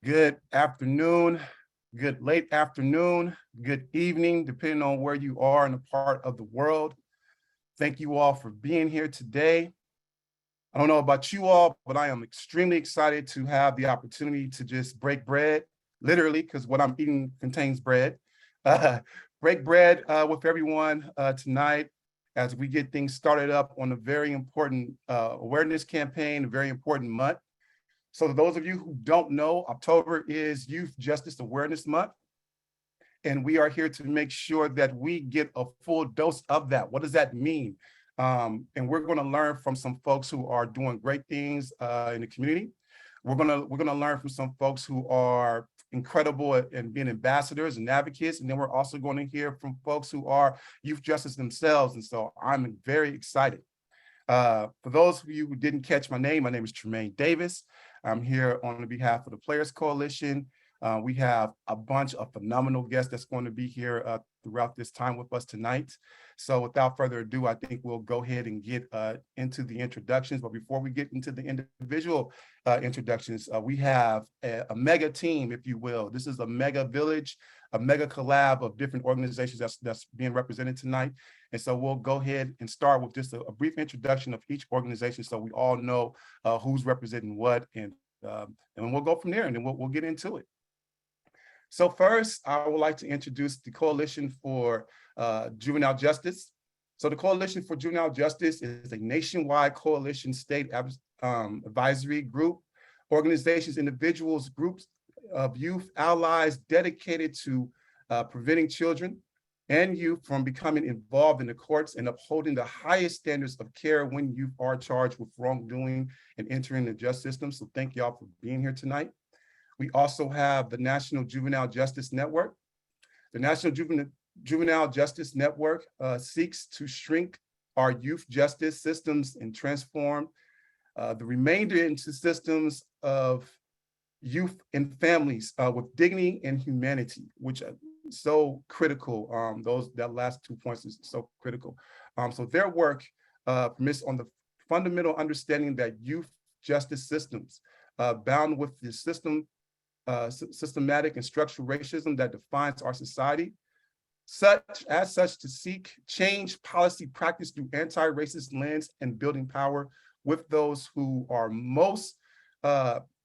Good afternoon, good late afternoon, good evening, depending on where you are in the part of the world. Thank you all for being here today. I don't know about you all, but I am extremely excited to have the opportunity to just break bread, literally, because what I'm eating contains bread. Uh, break bread with everyone tonight as we get things started up on a very important awareness campaign, a very important month. So for those of you who don't know, October is Youth Justice Awareness Month. And we are here to make sure that we get a full dose of that. What does that mean? And we're going to learn from some folks who are doing great things in the community. We're gonna learn from some folks who are incredible at being ambassadors and advocates, and then we're also going to hear from folks who are youth justice themselves. And so I'm very excited. For those of you who didn't catch my name is Trimaine Davis. I'm here on behalf of the Players Coalition. We have a bunch of phenomenal guests that's going to be here throughout this time with us tonight. So without further ado, I think we'll go ahead and get into the introductions. But before we get into the individual introductions, we have a mega team, if you will. This is a mega village, a mega collab of different organizations that's being represented tonight. And so we'll go ahead and start with just a brief introduction of each organization so we all know who's representing what, and we'll go from there, and then we'll get into it. So first, I would like to introduce the Coalition for Juvenile Justice. So the Coalition for Juvenile Justice is a nationwide coalition state advisory group, organizations, individuals, groups of youth allies dedicated to preventing children and youth from becoming involved in the courts and upholding the highest standards of care when youth are charged with wrongdoing and entering the justice system. So thank y'all for being here tonight. We also have the National Juvenile Justice Network. The National Juvenile Justice Network seeks to shrink our youth justice systems and transform the remainder into systems of youth and families with dignity and humanity, which are so critical. That last 2 points is so critical. So their work permits on the fundamental understanding that youth justice systems bound with the systematic and structural racism that defines our society, such to seek change policy practice through anti-racist lens and building power with those who are most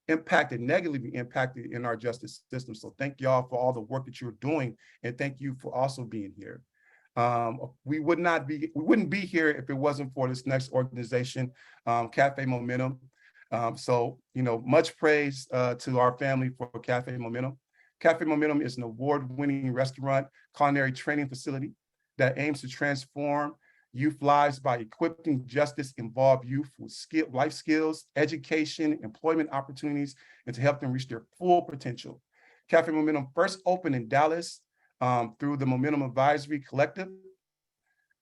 negatively impacted in our justice system. So thank y'all for all the work that you're doing, and thank you for also being here. We wouldn't be here if it wasn't for this next organization, Café Momentum. So, much praise to our family for Café Momentum. Café Momentum is an award-winning restaurant culinary training facility that aims to transform youth lives by equipping justice-involved youth with life skills, education, employment opportunities, and to help them reach their full potential. Café Momentum first opened in Dallas through the Momentum Advisory Collective.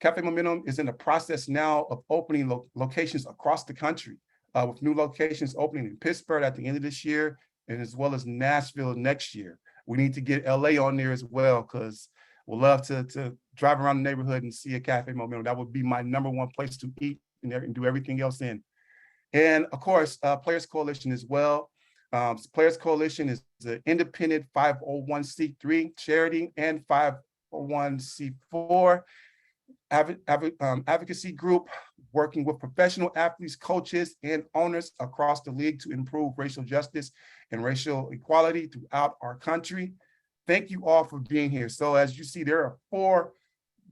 Café Momentum is in the process now of opening locations across the country, with new locations opening in Pittsburgh at the end of this year, and as well as Nashville next year. We need to get LA on there as well, because we'd love to drive around the neighborhood and see a Café Momentum. That would be my #1 place to eat and do everything else in. And of course, Players Coalition as well. Players Coalition is an independent 501c3 charity and 501c4 advocacy group working with professional athletes, coaches, and owners across the league to improve racial justice and racial equality throughout our country. Thank you all for being here. So as you see, there are 4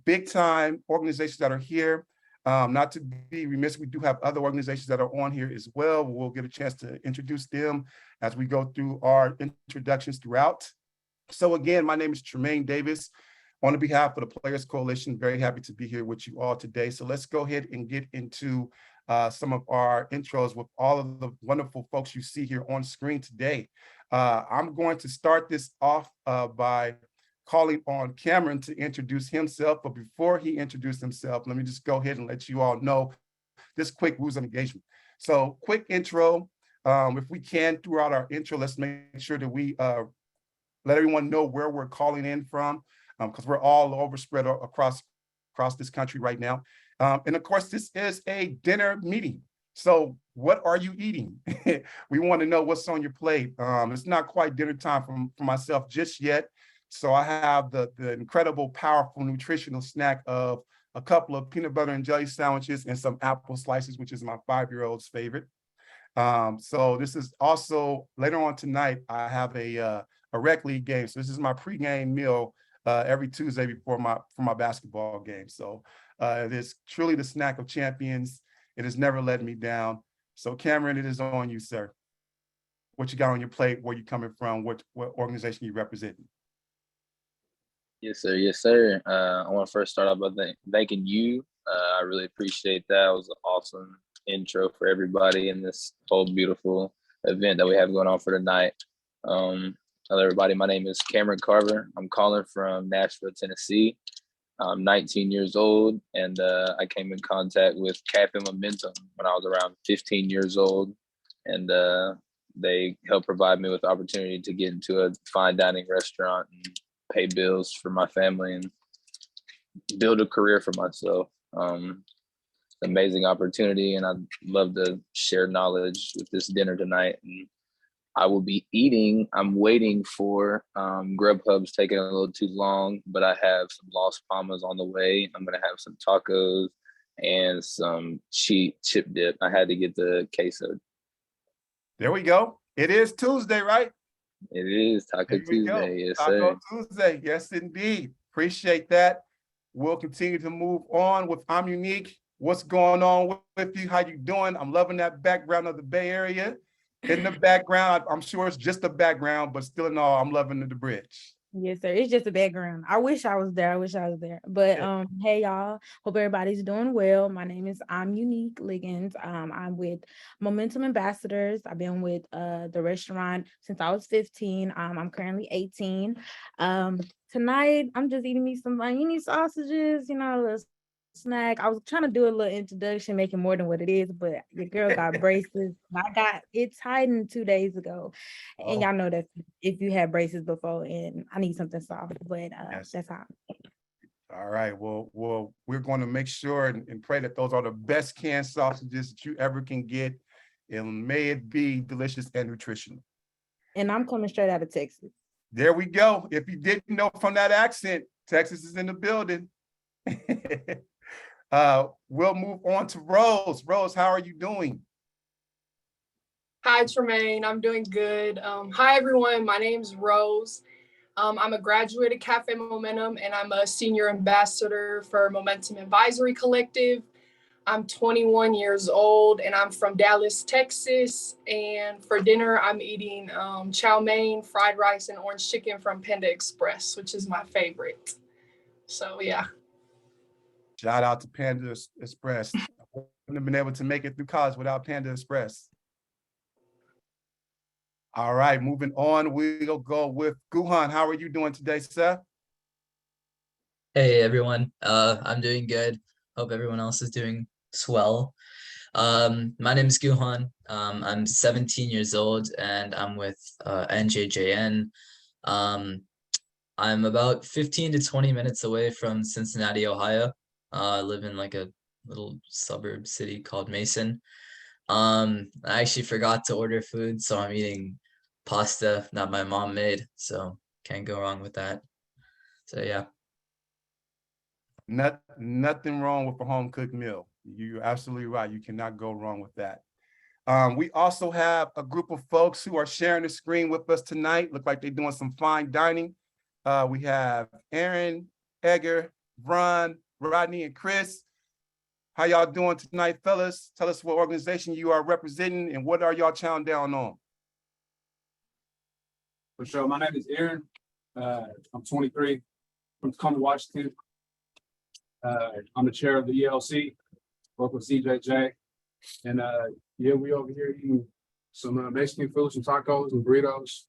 big-time organizations that are here. Not to be remiss, we do have other organizations that are on here as well. We'll get a chance to introduce them as we go through our introductions throughout. So again, my name is Trimaine Davis. On behalf of the Players Coalition, very happy to be here with you all today. So let's go ahead and get into some of our intros with all of the wonderful folks you see here on screen today. I'm going to start this off by calling on Cameron to introduce himself. But before he introduces himself, let me just go ahead and let you all know this quick rules of engagement. So quick intro. If we can, throughout our intro, let's make sure that we let everyone know where we're calling in from, because we're all over spread across this country right now. And of course, this is a dinner meeting. So what are you eating? We want to know what's on your plate. It's not quite dinner time for myself just yet. So I have the incredible, powerful, nutritional snack of a couple of peanut butter and jelly sandwiches and some apple slices, which is my 5-year-old's favorite. So this is also later on tonight, I have a rec league game. So this is my pregame meal every Tuesday before my basketball game. So it is truly the snack of champions. It has never let me down. So Cameron, it is on you, sir. What you got on your plate, where you coming from, what organization you representing? Yes, sir. Yes, sir. I want to first start off by thanking you. I really appreciate that. It was an awesome intro for everybody in this whole beautiful event that we have going on for tonight. Hello, everybody. My name is Cameron Carver. I'm calling from Nashville, Tennessee. I'm 19 years old, and I came in contact with Café Momentum when I was around 15 years old, and they helped provide me with the opportunity to get into a fine dining restaurant and pay bills for my family and build a career for myself. Amazing opportunity, and I'd love to share knowledge with this dinner tonight. And I will be eating. I'm waiting for Grubhub's taking a little too long, but I have some Las Palmas on the way. I'm gonna have some tacos and some chip dip. I had to get the queso. There we go. It is Tuesday, right? It is Taco Tuesday, yes, Taco sir. Tuesday, yes, indeed. Appreciate that. We'll continue to move on with I'm Unique. What's going on with you? How you doing? I'm loving that background of the Bay Area. In the background, I'm sure it's just a background, but still in all, I'm loving the bridge. Yes, sir. It's just a background. I wish I was there. But hey y'all. Hope everybody's doing well. My name is I'm Unique Liggins. I'm with Momentum Ambassadors. I've been with the restaurant since I was 15. I'm currently 18. Tonight I'm just eating me some sausages, a little snack. I was trying to do a little introduction, making more than what it is, but your girl got braces. I got it tightened 2 days ago. And y'all know that if you had braces before, and I need something soft, but Yes. that's how. All right. Well, we're going to make sure and pray that those are the best canned sausages that you ever can get. And may it be delicious and nutritional. And I'm coming straight out of Texas. There we go. If you didn't know from that accent, Texas is in the building. We'll move on to Rose. Rose, how are you doing? Hi, Trimaine. I'm doing good. Hi, everyone. My name is Rose. I'm a graduate of Café Momentum, and I'm a senior ambassador for Momentum Advisory Collective. I'm 21 years old, and I'm from Dallas, Texas. And for dinner, I'm eating chow mein, fried rice, and orange chicken from Panda Express, which is my favorite. So, yeah. Shout out to Panda Express. I wouldn't have been able to make it through college without Panda Express. All right, moving on, we'll go with Guhan. How are you doing today, sir? Hey everyone, I'm doing good. Hope everyone else is doing swell. My name is Guhan. I'm 17 years old and I'm with NJJN. I'm about 15 to 20 minutes away from Cincinnati, Ohio. I live in like a little suburb city called Mason. I actually forgot to order food, so I'm eating pasta that my mom made, so can't go wrong with that. So yeah. Nothing wrong with a home cooked meal. You're absolutely right. You cannot go wrong with that. We also have a group of folks who are sharing the screen with us tonight. Look like they're doing some fine dining. We have Aaron, Edgar, Ron, Rodney, and Chris. How y'all doing tonight, fellas? Tell us what organization you are representing and what are y'all chowing down on? For sure. My name is Aaron. I'm 23 from Tacoma, Washington. I'm the chair of the ELC, work with CJJ. And yeah, we over here eating some Mexican food, some tacos and burritos.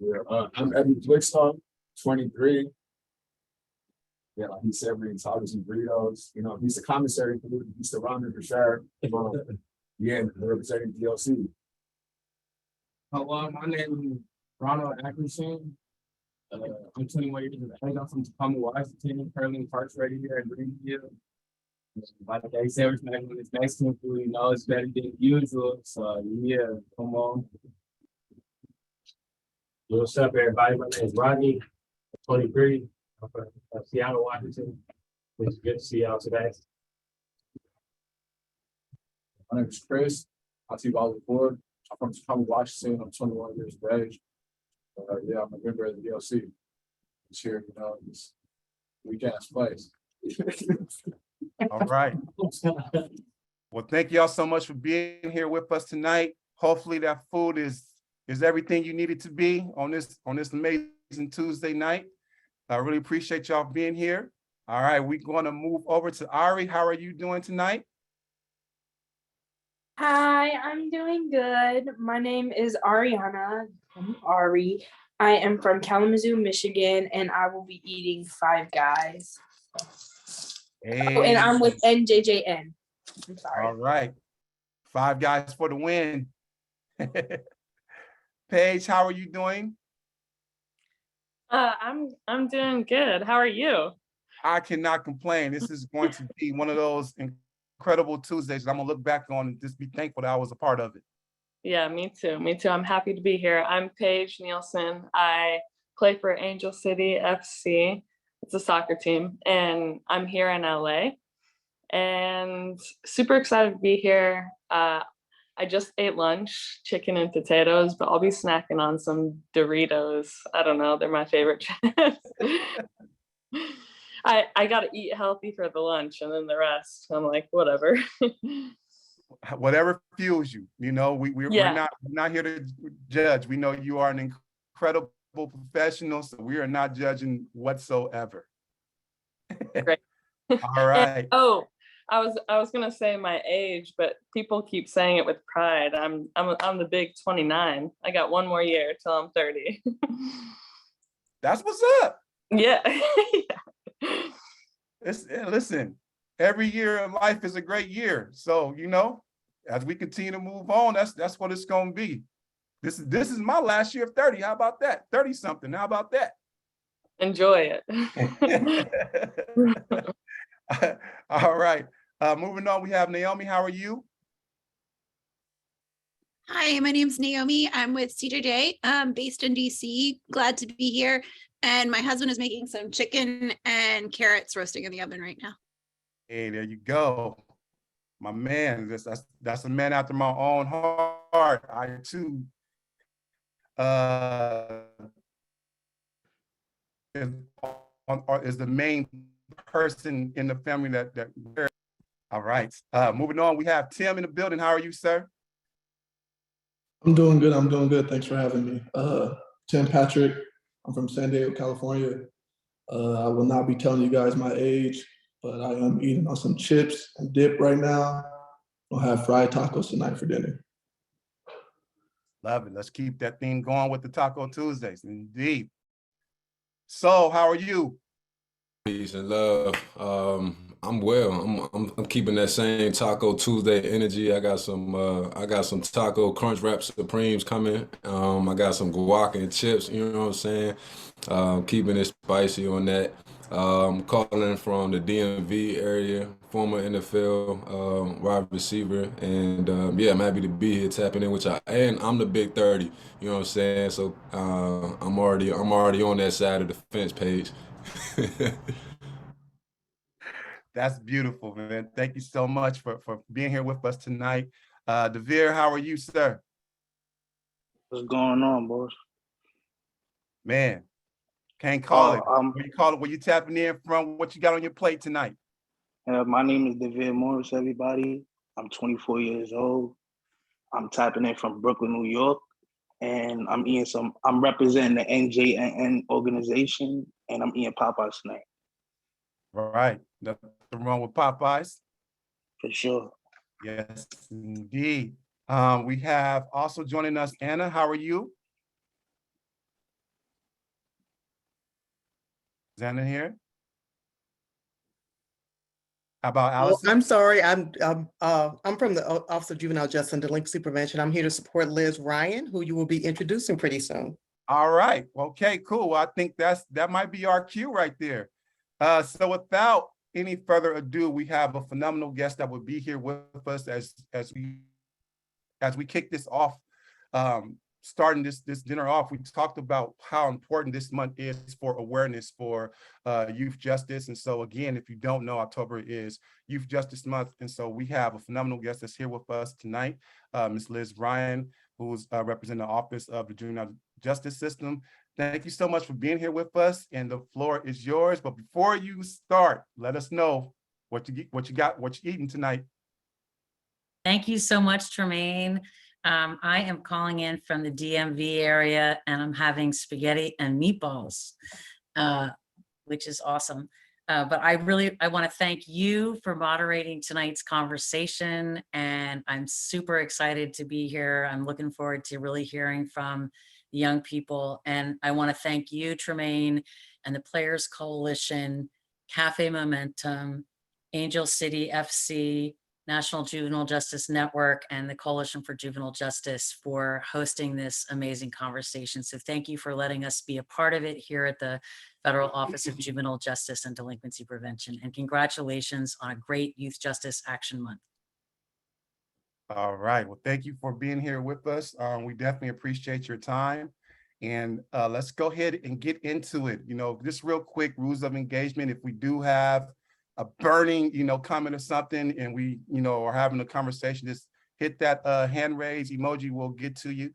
Yeah, I'm Evan Blickstone, 23. Yeah, like he said, we're eating tacos and burritos. You know, he's the commissary food, he's the ramen for sure. Yeah, we're representing DLC. Hello, my name is Ronald Atkinson. I'm 21 years of age. I'm from Tacoma, Washington, currently incarcerated here at Greenville. Like I said, we're back with this Mexican food, you know, it's better than usual. So yeah, come on. What's up, everybody? My name is Rodney, 23. I'm from Seattle, Washington. It's good to see y'all today. My name is Chris. I'll see you all before. I'm from Chicago, Washington. I'm 21 years of age. Yeah, I'm a member of the DLC. It's here, you know, it's weekend's place. All right. Well, thank y'all so much for being here with us tonight. Hopefully that food is everything you need it to be on this amazing Tuesday night. I really appreciate y'all being here. All right, we're going to move over to Ari. How are you doing tonight? Hi, I'm doing good. My name is Ariana. I'm Ari. I am from Kalamazoo, Michigan, and I will be eating Five Guys. Hey. Oh, and I'm with NJJN. I'm sorry. All right. Five Guys for the win. Paige, how are you doing? I'm doing good. How are you? I cannot complain. This is going to be one of those incredible Tuesdays I'm gonna look back on and just be thankful that I was a part of it. Yeah, me too. Me too. I'm happy to be here. I'm Paige Nielsen. I play for Angel City FC. It's a soccer team, and I'm here in LA. And super excited to be here. I just ate lunch, chicken and potatoes, but I'll be snacking on some Doritos. I don't know, they're my favorite chips. I gotta eat healthy for the lunch and then the rest. I'm like, whatever. Whatever fuels you, you know, we're not here to judge. We know you are an incredible professional, so we are not judging whatsoever. Great. All right. And, I was gonna say my age, but people keep saying it with pride. I'm the big 29. I got one more year till I'm 30. That's what's up. Yeah. Listen, every year in life is a great year. So, you know, as we continue to move on, that's what it's gonna be. This is my last year of 30. How about that? 30 something. How about that? Enjoy it. All right. Moving on, we have Naomi. How are you? Hi, my name's Naomi. I'm with CJJ, based in DC. Glad to be here. And my husband is making some chicken and carrots roasting in the oven right now. Hey, there you go. My man, that's a man after my own heart. I too is the main person in the family that all right. Moving on, we have Tim in the building. How are you, sir? I'm doing good. I'm doing good. Thanks for having me. Tim Patrick. I'm from San Diego, California. I will not be telling you guys my age, but I am eating on some chips and dip right now. I'll have fried tacos tonight for dinner. Love it. Let's keep that theme going with the Taco Tuesdays. Indeed. So, how are you? Peace and love. I'm well. I'm keeping that same Taco Tuesday energy. I got some taco crunch wrap supremes coming. I got some guac and chips. You know what I'm saying? Keeping it spicy on that. Calling from the DMV area, former NFL wide receiver, and yeah, I'm happy to be here tapping in with y'all. And I'm the big 30. You know what I'm saying? So I'm already on that side of the fence page. That's beautiful, man. Thank you so much for being here with us tonight. Devere, how are you, sir? What's going on, boss? Man, can't call it. What you call it? Where you tapping in from? What you got on your plate tonight? My name is Devere Morris, everybody. I'm 24 years old. I'm tapping in from Brooklyn, New York, and I'm representing the NJN organization, and I'm eating Popeyes tonight. Right. Nothing wrong with Popeyes. For sure. Yes, indeed. We have also joining us, Anna. How are you? Is Anna here? How about Allison? I'm sorry. I'm from the Office of Juvenile Justice and Delinquency Prevention. I'm here to support Liz Ryan, who you will be introducing pretty soon. All right. Okay, cool. Well, I think that might be our cue right there. So without any further ado, we have a phenomenal guest that will be here with us as we kick this off. Starting this dinner off, we talked about how important this month is for awareness for youth justice. And so again, if you don't know, October is Youth Justice Month. And so we have a phenomenal guest that's here with us tonight, Ms. Liz Ryan, who's representing the Office of the Juvenile Justice System. Thank you so much for being here with us, and the floor is yours. But before you start, let us know what you eating tonight. Thank you so much, Trimaine. I am calling in from the DMV area, and I'm having spaghetti and meatballs, which is awesome. But I want to thank you for moderating tonight's conversation, and I'm super excited to be here. I'm looking forward to really hearing from the young people. And I want to thank you, Trimaine, and the Players Coalition, Cafe Momentum, Angel City FC, National Juvenile Justice Network, and the Coalition for Juvenile Justice for hosting this amazing conversation. So thank you for letting us be a part of it here at the Federal Office of Juvenile Justice and Delinquency Prevention. And congratulations on a great Youth Justice Action Month. All right. Well, thank you for being here with us. We definitely appreciate your time. And let's go ahead and get into it. Just real quick, rules of engagement. If we do have a burning, comment or something, and we, are having a conversation, just hit that hand raise emoji. We'll get to you,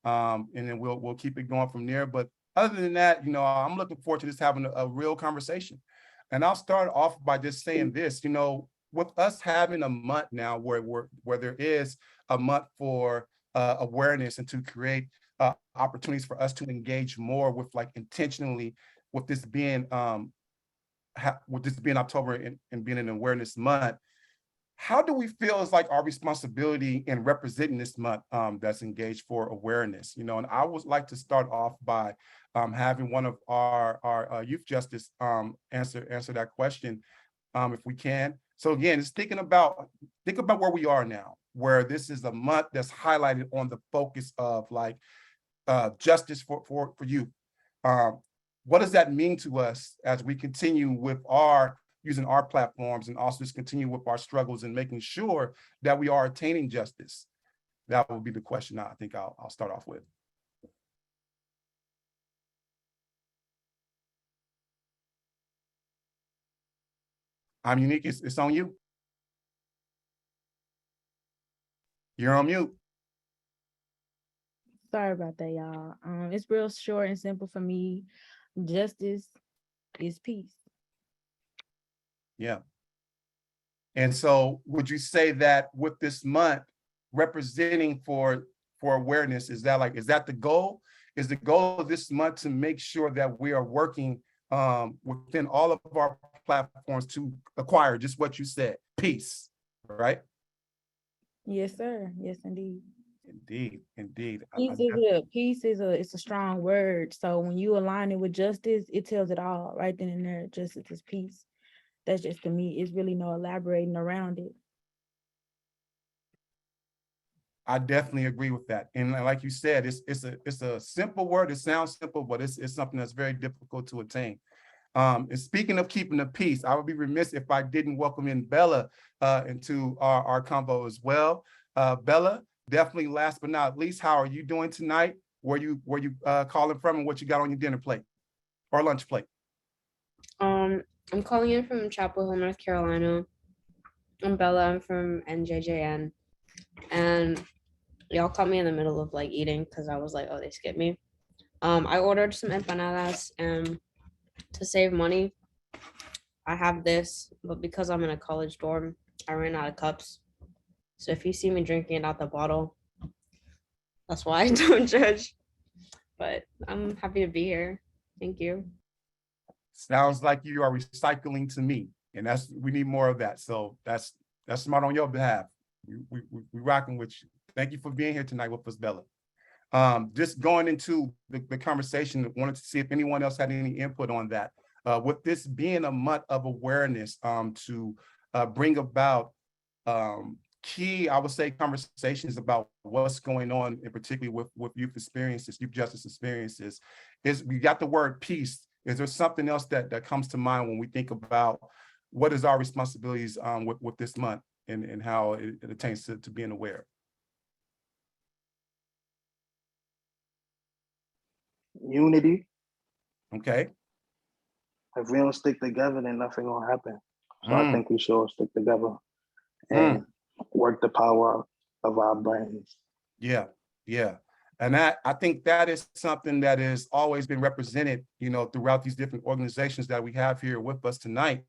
and then we'll keep it going from there. But other than that, I'm looking forward to just having a real conversation. And I'll start off by just saying this, with us having a month now where there is a month for awareness and to create opportunities for us to engage more with, like, intentionally, with this being October and being an awareness month, how do we feel is like our responsibility in representing this month that's engaged for awareness? And I would like to start off by having one of our youth justice answer that question, if we can. So again, it's think about where we are now, where this is a month that's highlighted on the focus of like justice for youth. What does that mean to us as we continue with using our platforms, and also just continue with our struggles and making sure that we are attaining justice? That would be the question I think I'll start off with. I'm Unique. It's on you. You're on mute. Sorry about that, y'all. It's real short and simple for me. Justice is peace. Yeah. And so would you say that with this month representing for awareness, is that the goal? Is the goal of this month to make sure that we are working within all of our platforms to acquire just what you said, peace, right? Yes, sir. Yes, indeed. Indeed. Peace is a strong word. So when you align it with justice, it tells it all right then and there. Justice is peace. That's just, to me, it's really no elaborating around it. I definitely agree with that. And like you said, it's a simple word. It sounds simple, but it's something that's very difficult to attain. And speaking of keeping the peace, I would be remiss if I didn't welcome in Bella into our convo as well. Bella, definitely last but not least, how are you doing tonight? Where you calling from, and what you got on your dinner plate or lunch plate? I'm calling in from Chapel Hill, North Carolina. I'm Bella. I'm from NJJN, and y'all caught me in the middle of like eating because I was like, oh, they skipped me. I ordered some empanadas, and to save money, I have this, but because I'm in a college dorm, I ran out of cups. So if you see me drinking it out the bottle, that's why I don't judge. But I'm happy to be here. Thank you. Sounds like you are recycling to me, and we need more of that. So that's smart on your behalf. We rocking with you. Thank you for being here tonight with us, Bella. Just going into the conversation, wanted to see if anyone else had any input on that. With this being a month of awareness, to bring about key, I would say, conversations about what's going on, in particularly with youth justice experiences, is we got the word peace. Is there something else that comes to mind when we think about what is our responsibilities with this month and how it attains to being aware? Unity. Okay. If we don't stick together, then nothing gonna happen. So I Mm. think we should all stick together Mm. and work the power of our brains. Yeah, yeah. And I think that is something that has always been represented, you know, throughout these different organizations that we have here with us tonight.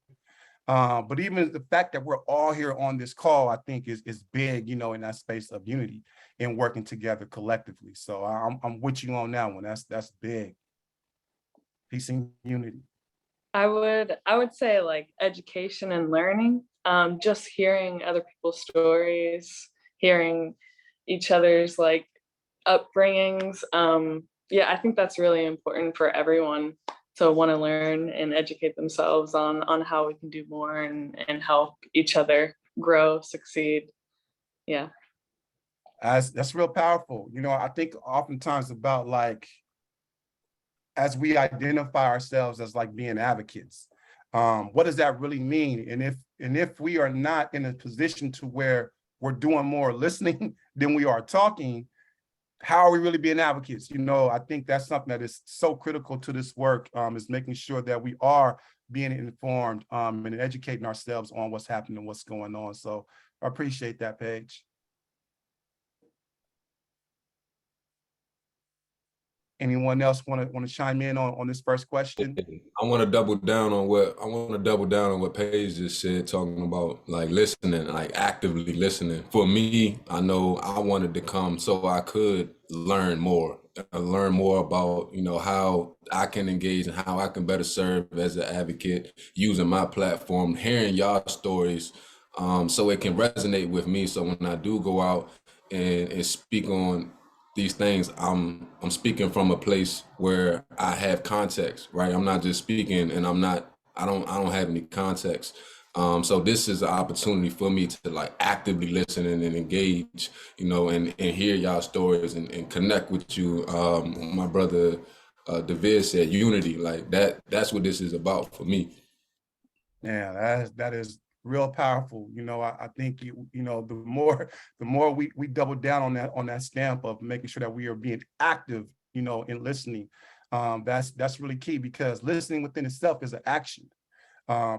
But even the fact that we're all here on this call, I think is big, you know, in that space of unity and working together collectively. So I'm with you on that one. That's big. Peace and unity. I would say like education and learning, just hearing other people's stories, hearing each other's like upbringings. Yeah, I think that's really important for everyone to want to learn and educate themselves on how we can do more and help each other grow, succeed. Yeah. That's real powerful. You know, I think oftentimes about like, as we identify ourselves as like being advocates, what does that really mean? And if we are not in a position to where we're doing more listening than we are talking, how are we really being advocates? You know, I think that's something that is so critical to this work, is making sure that we are being informed and educating ourselves on what's happening and what's going on. So I appreciate that, Paige. Anyone else want to chime in on this first question? I want to double down on what Paige just said, talking about like listening, like actively listening. For me, I know I wanted to come so I could learn more about, you know, how I can engage and how I can better serve as an advocate using my platform, hearing y'all stories, so it can resonate with me. So when I do go out and speak on these things, I'm speaking from a place where I have context, right? I'm not just speaking and I don't have any context. So this is an opportunity for me to like actively listen and engage, you know, and hear y'all stories and connect with you. My brother David said unity, like that's what this is about for me. Yeah, that is real powerful. You know, I think you know, the more we double down on that stamp of making sure that we are being active, you know, in listening. That's really key, because listening within itself is an action.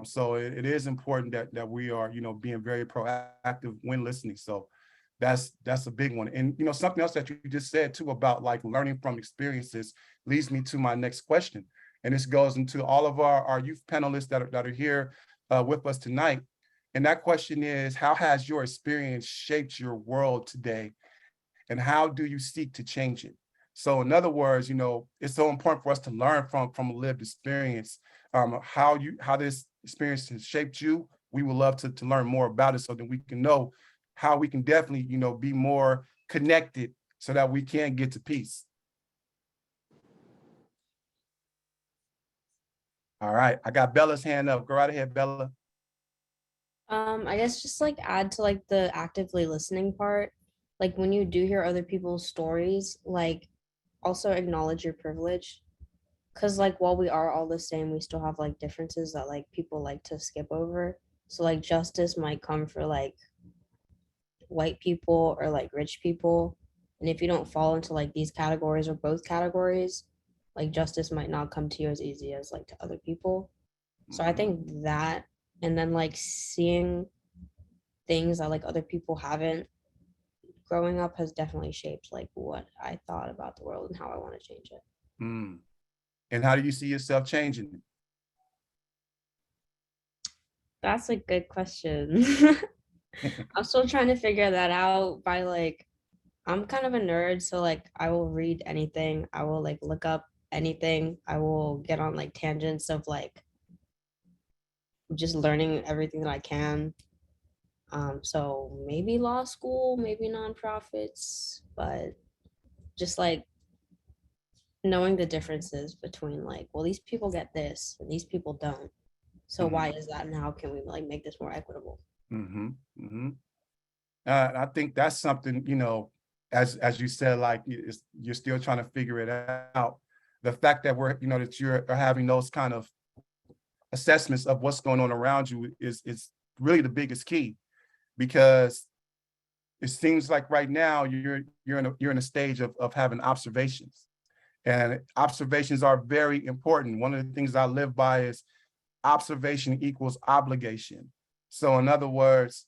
So it is important that we are, you know, being very proactive when listening. So that's a big one. And you know, something else that you just said too about like learning from experiences leads me to my next question. And this goes into all of our youth panelists that are here with us tonight. And that question is, how has your experience shaped your world today? And how do you seek to change it? So in other words, you know, it's so important for us to learn from a lived experience, how this experience has shaped you. We would love to learn more about it so that we can know how we can definitely, you know, be more connected so that we can get to peace. All right, I got Bella's hand up. Go right ahead, Bella. I guess just like add to like the actively listening part. Like when you do hear other people's stories, like also acknowledge your privilege. Cause like while we are all the same, we still have like differences that like people like to skip over. So like justice might come for like white people or like rich people. And if you don't fall into like these categories or both categories, like justice might not come to you as easy as like to other people. So I think that, and then like seeing things that like other people haven't growing up has definitely shaped like what I thought about the world and how I want to change it. Mm. And how do you see yourself changing? That's a good question. I'm still trying to figure that out by like, I'm kind of a nerd, so like I will read anything. I will like look up anything. I will get on like tangents of like just learning everything that I can. So maybe law school, maybe nonprofits, but just like knowing the differences between like, well, these people get this and these people don't. So why is that, and how can we like make this more equitable? I think that's something, you know, as you said, like you're still trying to figure it out. The fact that we're, you know, that you're having those kind of assessments of what's going on around you is really the biggest key, because it seems like right now you're in a stage of having observations, and observations are very important. One of the things I live by is observation equals obligation. So in other words,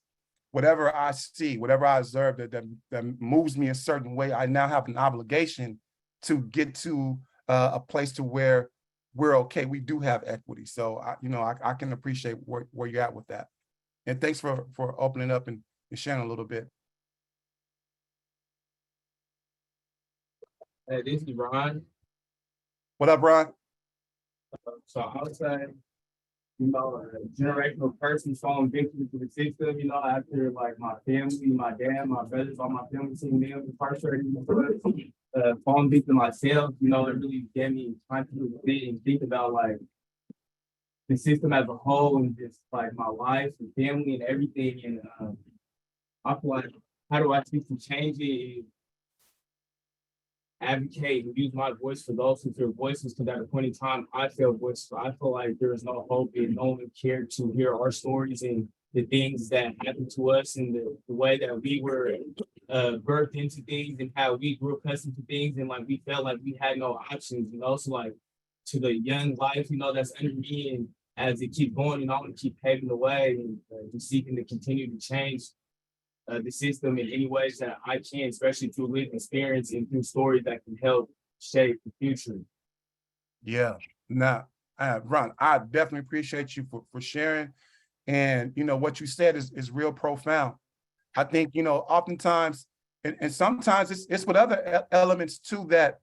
whatever I see, whatever I observe that moves me a certain way, I now have an obligation to get to a place to where we're okay. We do have equity. So I can appreciate where you're at with that. And thanks for opening up and sharing a little bit. Hey, this is Ron. What up, Ron? So I would say, a generational person falling victim to the system, after like my family, my dad, my brothers, all my family seeing me incarcerated, falling victim myself, it really get me trying to think and think about like the system as a whole and just like my life and family and everything. And I feel like, how do I seek to change it? Advocate and use my voice for those who feel voices, because at a point in time I feel voiceless. I feel like there is no hope and no one cared to hear our stories and the things that happened to us and the way that we were birthed into things and how we grew accustomed to things, and like we felt like we had no options, so like to the young life, that's under me, and as it keeps going, I want to keep paving the way and just seeking to continue to change the system in any ways that I can, especially through lived experience and through stories that can help shape the future. Yeah. Now, Ron, I definitely appreciate you for sharing. And, what you said is real profound. I think, oftentimes, and sometimes it's with other elements too, that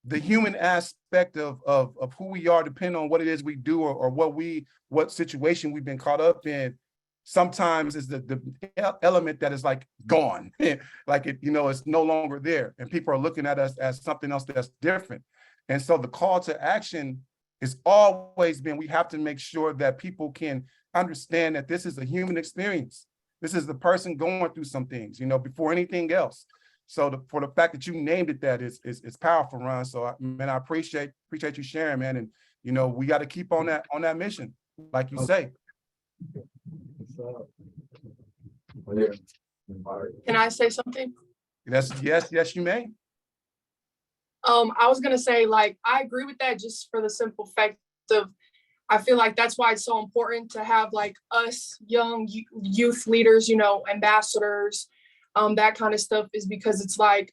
the human aspect of who we are, depending on what it is we do or what situation we've been caught up in, sometimes is the element that is like gone, like it's no longer there, and people are looking at us as something else that's different. And so the call to action has always been, we have to make sure that people can understand that this is a human experience. This is the person going through some things, before anything else. So for the fact that you named it that is powerful, Ron. So I appreciate you sharing, man. And we got to keep on that mission, like you say. Can I say something? Yes, you may. I was gonna say, like, I agree with that, just for the simple fact of, I feel like that's why it's so important to have like us young youth leaders, ambassadors, that kind of stuff, is because it's like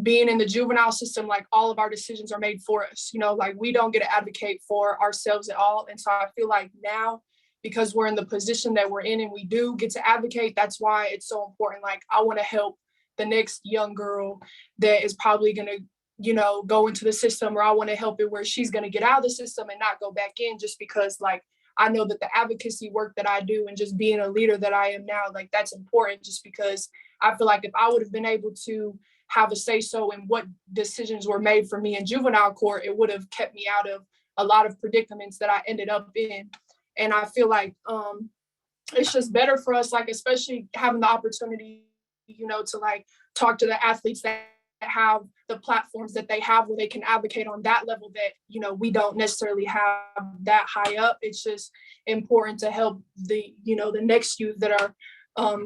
being in the juvenile system, like all of our decisions are made for us, like we don't get to advocate for ourselves at all. And so I feel like now, because we're in the position that we're in and we do get to advocate, that's why it's so important. Like, I want to help the next young girl that is probably going to, go into the system, or I want to help it where she's going to get out of the system and not go back in, just because like I know that the advocacy work that I do and just being a leader that I am now, like that's important, just because I feel like if I would have been able to have a say so in what decisions were made for me in juvenile court, it would have kept me out of a lot of predicaments that I ended up in. And I feel like it's just better for us, like especially having the opportunity, to like talk to the athletes that have the platforms that they have where they can advocate on that level that, we don't necessarily have that high up. It's just important to help the next youth that are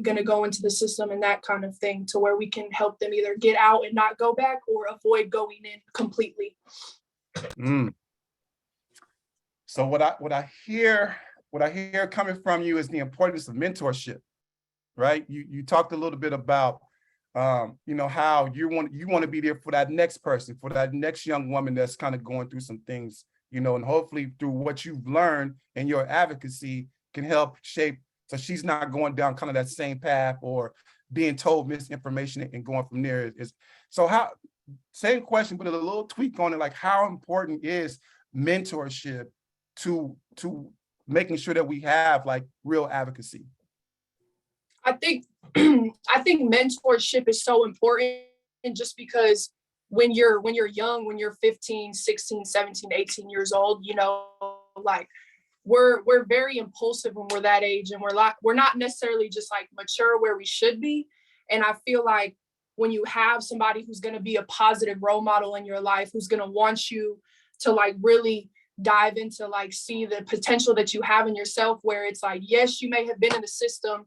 going to go into the system and that kind of thing, to where we can help them either get out and not go back or avoid going in completely. So what I hear coming from you is the importance of mentorship, right? You talked a little bit about how you want to be there for that next person, for that next young woman that's kind of going through some things, and hopefully through what you've learned and your advocacy can help shape, so she's not going down kind of that same path or being told misinformation and going from there. Same question, but a little tweak on it, like how important is mentorship to making sure that we have like real advocacy? I think mentorship is so important, just because when you're young, when you're 15, 16, 17, 18 years old, like we're very impulsive when we're that age, and we're not necessarily just like mature where we should be. And I feel like when you have somebody who's going to be a positive role model in your life, who's going to want you to like really dive into like see the potential that you have in yourself, where it's like, yes, you may have been in the system,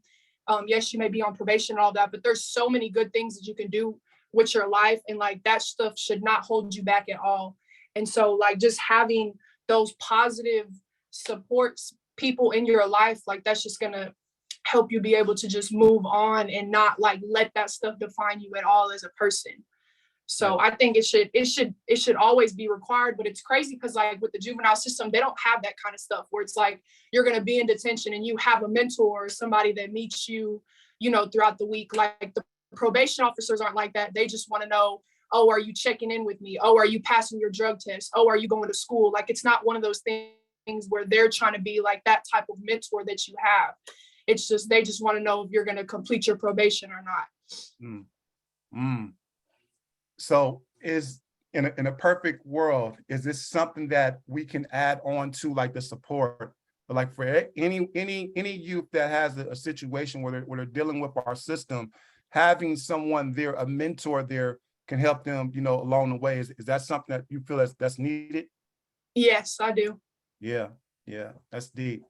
yes, you may be on probation and all that, but there's so many good things that you can do with your life, and like that stuff should not hold you back at all. And so like just having those positive supports people in your life, like that's just gonna help you be able to just move on and not like let that stuff define you at all as a person. So I think it should always be required, but it's crazy because like with the juvenile system, they don't have that kind of stuff where it's like you're going to be in detention and you have a mentor or somebody that meets you, you know, throughout the week. Like the probation officers aren't like that. They just want to know, oh, are you checking in with me? Oh, are you passing your drug test? Oh, are you going to school? Like it's not one of those things where they're trying to be like that type of mentor that you have. It's just they just want to know if you're going to complete your probation or not. So is in a perfect world, is this something that we can add on to like the support? But like for any youth that has a situation where they're dealing with our system, having someone there, a mentor there, can help them, you know, along the way. Is that something that you feel that's needed? Yes, I do. Yeah, that's deep.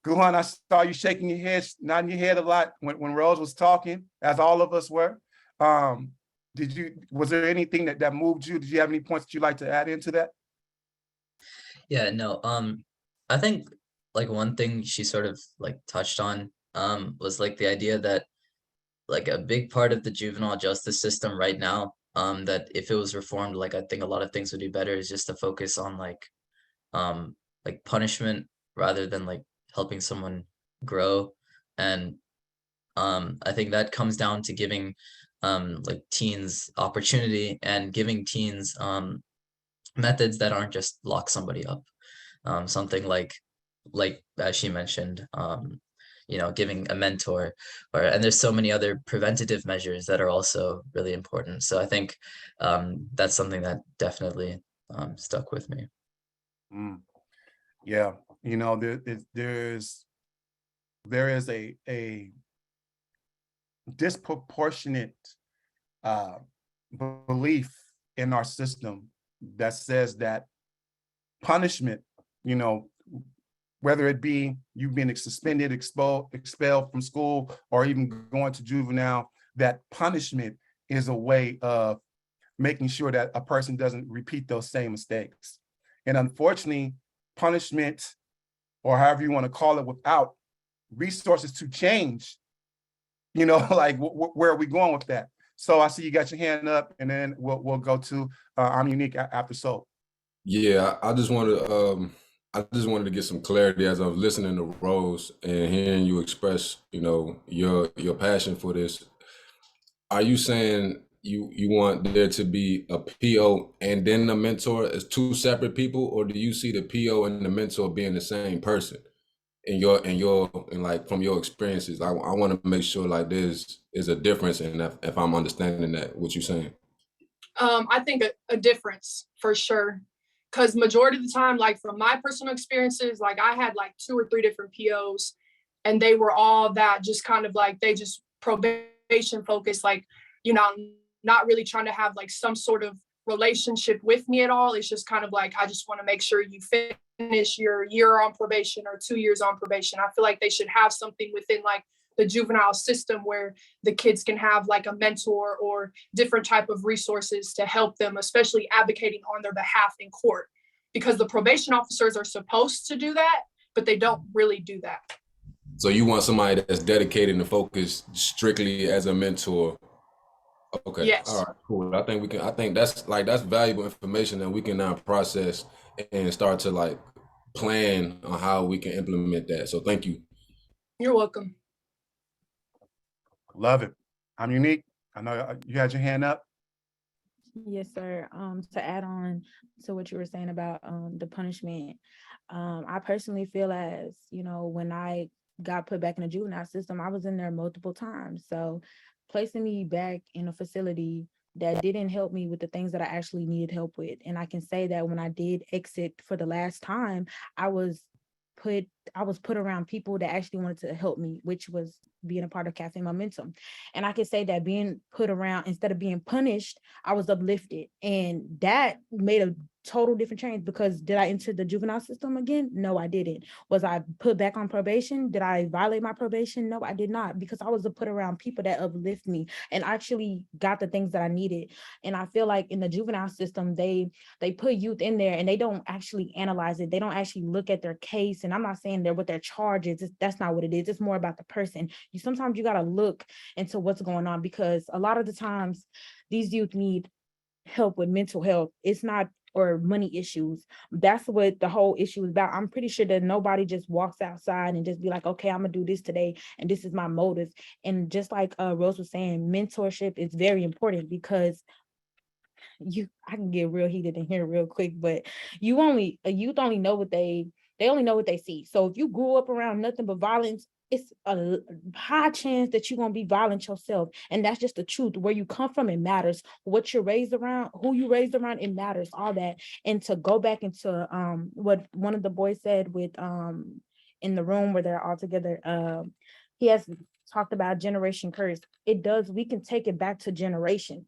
Guhan, I saw you shaking your head, nodding your head a lot when Rose was talking, as all of us were. Was there anything that moved you? Did you have any points that you'd like to add into that? Yeah, no, I think like one thing she sort of like touched on was like the idea that like a big part of the juvenile justice system right now, that if it was reformed, like I think a lot of things would be better, is just to focus on like punishment rather than like helping someone grow. And I think that comes down to giving like teens opportunity and giving teens methods that aren't just lock somebody up. Something like as she mentioned, you know, giving a mentor, and there's so many other preventative measures that are also really important. So I think that's something that definitely stuck with me. Yeah, you know, there is a disproportionate belief in our system that says that punishment, you know, whether it be you being suspended, expelled from school, or even going to juvenile, that punishment is a way of making sure that a person doesn't repeat those same mistakes. And unfortunately, punishment, or however you want to call it, without resources to change, you know, like where are we going with that? So I see you got your hand up, and then we'll go to I'm Unique after so. Yeah, I just wanted to get some clarity as I was listening to Rose and hearing you express, you know, your passion for this. Are you saying you want there to be a PO and then a mentor as two separate people, or do you see the PO and the mentor being the same person? And like from your experiences, I want to make sure like there's a difference in that, if I'm understanding that what you're saying. I think a difference for sure, because majority of the time, like from my personal experiences, like I had like 2 or 3 different POs, and they were all that just kind of like they just probation focused, like, you know, not really trying to have like some sort of relationship with me at all. It's just kind of like, I just want to make sure you finish your year on probation or 2 years on probation. I feel like they should have something within like the juvenile system where the kids can have like a mentor or different type of resources to help them, especially advocating on their behalf in court, because the probation officers are supposed to do that, but they don't really do that. So you want somebody that's dedicated and focused strictly as a mentor. Okay. Yes. All right, cool. I think that's valuable information that we can now process and start to like plan on how we can implement that. So thank you. You're welcome. Love it. I'm Unique. I know you had your hand up. Yes, sir. To add on to what you were saying about the punishment, I personally feel as, you know, when I got put back in the juvenile system, I was in there multiple times. So placing me back in a facility that didn't help me with the things that I actually needed help with. And I can say that when I did exit for the last time, I was put around people that actually wanted to help me, which was being a part of Café Momentum. And I can say that being put around, instead of being punished, I was uplifted. And that made a total different change. Because did I enter the juvenile system again? No, I didn't. Was I put back on probation? Did I violate my probation? No, I did not, because I was put around people that uplift me and actually got the things that I needed. And I feel like in the juvenile system, they put youth in there and they don't actually analyze it. They don't actually look at their case. And I'm not saying they're what their charge is. That's not what it is. It's more about the person. Sometimes you got to look into what's going on, because a lot of the times these youth need help with mental health. It's not, or money issues. That's what the whole issue is about. I'm pretty sure that nobody just walks outside and just be like, okay, I'm gonna do this today and this is my motive. And just like Rose was saying, mentorship is very important, because I can get real heated in here real quick, but a youth only know what they only know what they see. So if you grew up around nothing but violence, it's a high chance that you're going to be violent yourself. And that's just the truth. Where you come from, it matters. What you're raised around, who you raised around, it matters, all that. And to go back into what one of the boys said with in the room where they're all together, he has talked about generation curse. It does, we can take it back to generations.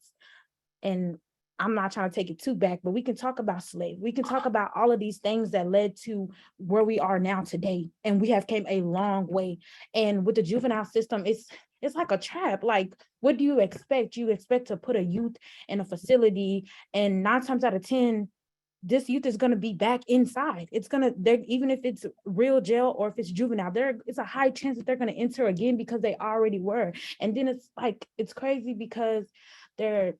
And I'm not trying to take it too back, but we can talk about slavery. We can talk about all of these things that led to where we are now today. And we have came a long way. And with the juvenile system, it's like a trap. Like, what do you expect? You expect to put a youth in a facility, and 9 times out of 10, this youth is going to be back inside. It's going to, even if it's real jail or if it's juvenile, it's a high chance that they're going to enter again, because they already were. And then it's like, it's crazy, because they're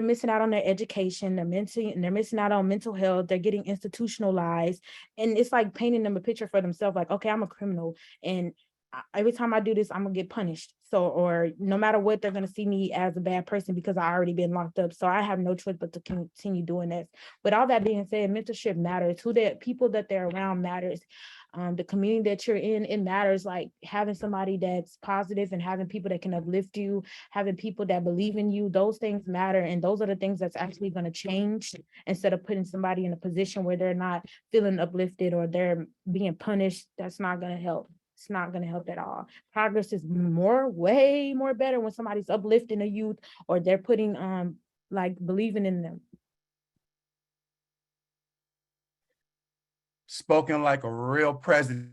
missing out on their education, they're missing out on mental health, they're getting institutionalized, and it's like painting them a picture for themselves, like, okay, I'm a criminal, and every time I do this, I'm gonna get punished. So, or no matter what, they're gonna see me as a bad person because I already been locked up. So I have no choice but to continue doing this. But all that being said, mentorship matters. People that they're around matters. The community that you're in, it matters. Like having somebody that's positive and having people that can uplift you, having people that believe in you, those things matter. And those are the things that's actually going to change, instead of putting somebody in a position where they're not feeling uplifted or they're being punished. That's not going to help. It's not going to help at all. Progress is way more better when somebody's uplifting a youth, or they're putting like believing in them. Spoken like a real president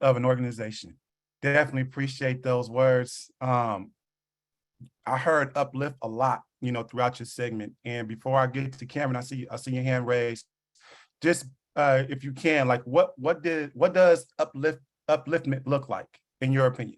of an organization. Definitely appreciate those words. I heard uplift a lot, throughout your segment. And before I get to Cameron, I see your hand raised. Just if you can, like, what does upliftment look like in your opinion?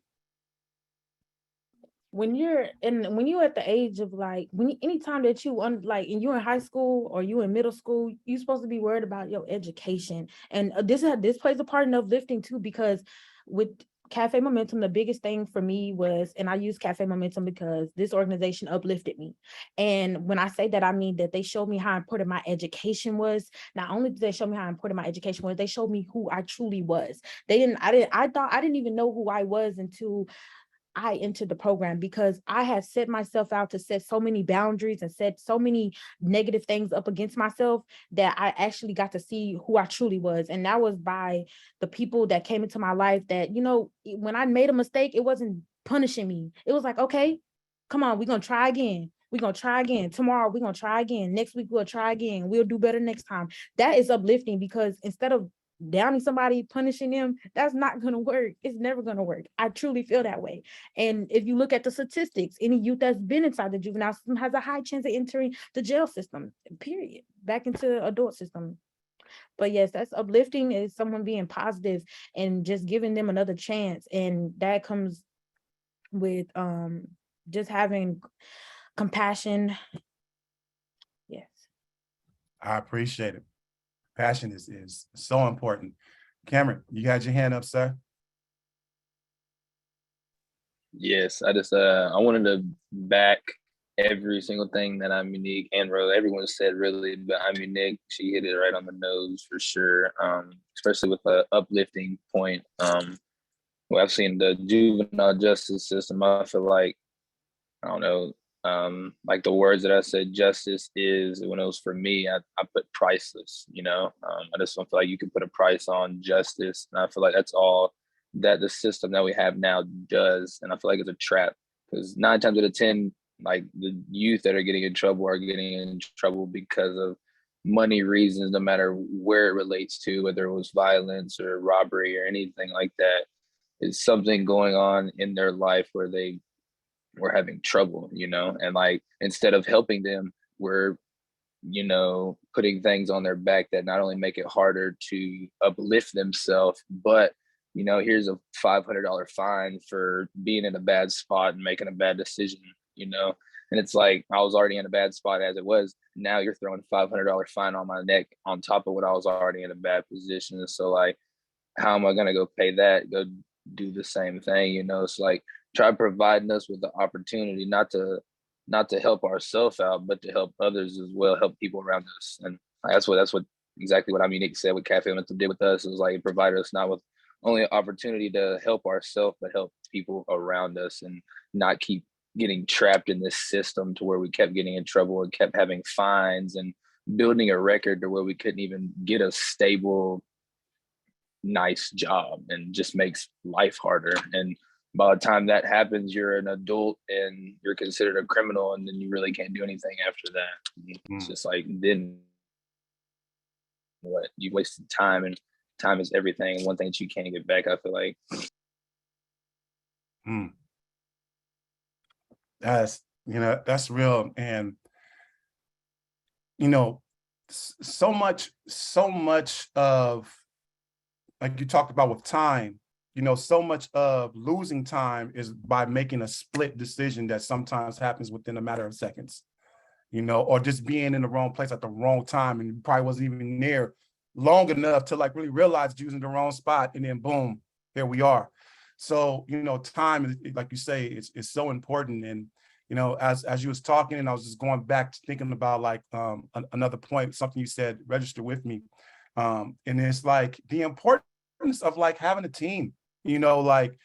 When you're at the age of like, anytime that and you're in high school or you in middle school, you're supposed to be worried about your education. And this plays a part in uplifting too, because with Café Momentum, the biggest thing for me was, and I use Café Momentum because this organization uplifted me. And when I say that, I mean that they showed me how important my education was. Not only did they show me how important my education was, they showed me who I truly was. I thought I didn't even know who I was until I entered the program, because I had set myself out to set so many boundaries and set so many negative things up against myself, that I actually got to see who I truly was. And that was by the people that came into my life that, when I made a mistake, it wasn't punishing me. It was like, okay, come on, we're going to try again. We're going to try again. Tomorrow, we're going to try again. Next week, we'll try again. We'll do better next time. That is uplifting, because instead of downing somebody, punishing them, that's not going to work. It's never going to work. I truly feel that way. And if you look at the statistics, any youth that's been inside the juvenile system has a high chance of entering the jail system, period, back into adult system. But yes, that's uplifting, is someone being positive and just giving them another chance. And that comes with just having compassion. Yes. I appreciate it. Passion is so important. Cameron, you had your hand up, sir. Yes, I wanted to back every single thing that I'm unique and Rose. Everyone said really, but I'm unique. She hit it right on the nose for sure. Especially with the uplifting point. Well, I've seen the juvenile justice system. I feel like, I don't know, like the words that I said, justice is, when it was for me, I put priceless, I just don't feel like you can put a price on justice. And I feel like that's all that the system that we have now does. And I feel like it's a trap, because 9 times out of 10, like the youth that are getting in trouble because of money reasons, no matter where it relates to, whether it was violence or robbery or anything like that. It's something going on in their life where they were having trouble, and like instead of helping them, we're putting things on their back that not only make it harder to uplift themselves, but here's a $500 fine for being in a bad spot and making a bad decision, and it's like I was already in a bad spot as it was. Now you're throwing a $500 fine on my neck on top of what I was already in a bad position. So like, how am I gonna go pay that? Go do the same thing, It's like try providing us with the opportunity not to help ourselves out, but to help others as well, help people around us. And that's what exactly what I'm Unique said with Café Mental did with us. It was like it provided us not with only an opportunity to help ourselves, but help people around us and not keep getting trapped in this system to where we kept getting in trouble and kept having fines and building a record to where we couldn't even get a stable, nice job, and just makes life harder. And by the time that happens, you're an adult and you're considered a criminal, and then you really can't do anything after that. It's just like, then what? You wasted time, and time is everything. And one thing that you can't get back, I feel like. That's real. And so much of, like you talked about with time, so much of losing time is by making a split decision that sometimes happens within a matter of seconds, or just being in the wrong place at the wrong time, and you probably wasn't even there long enough to like really realize using the wrong spot, and then boom, here we are. So, time is, like you say, is so important. And, as you was talking, and I was just going back to thinking about like another point, something you said registered with me. And it's like the importance of like having a team, like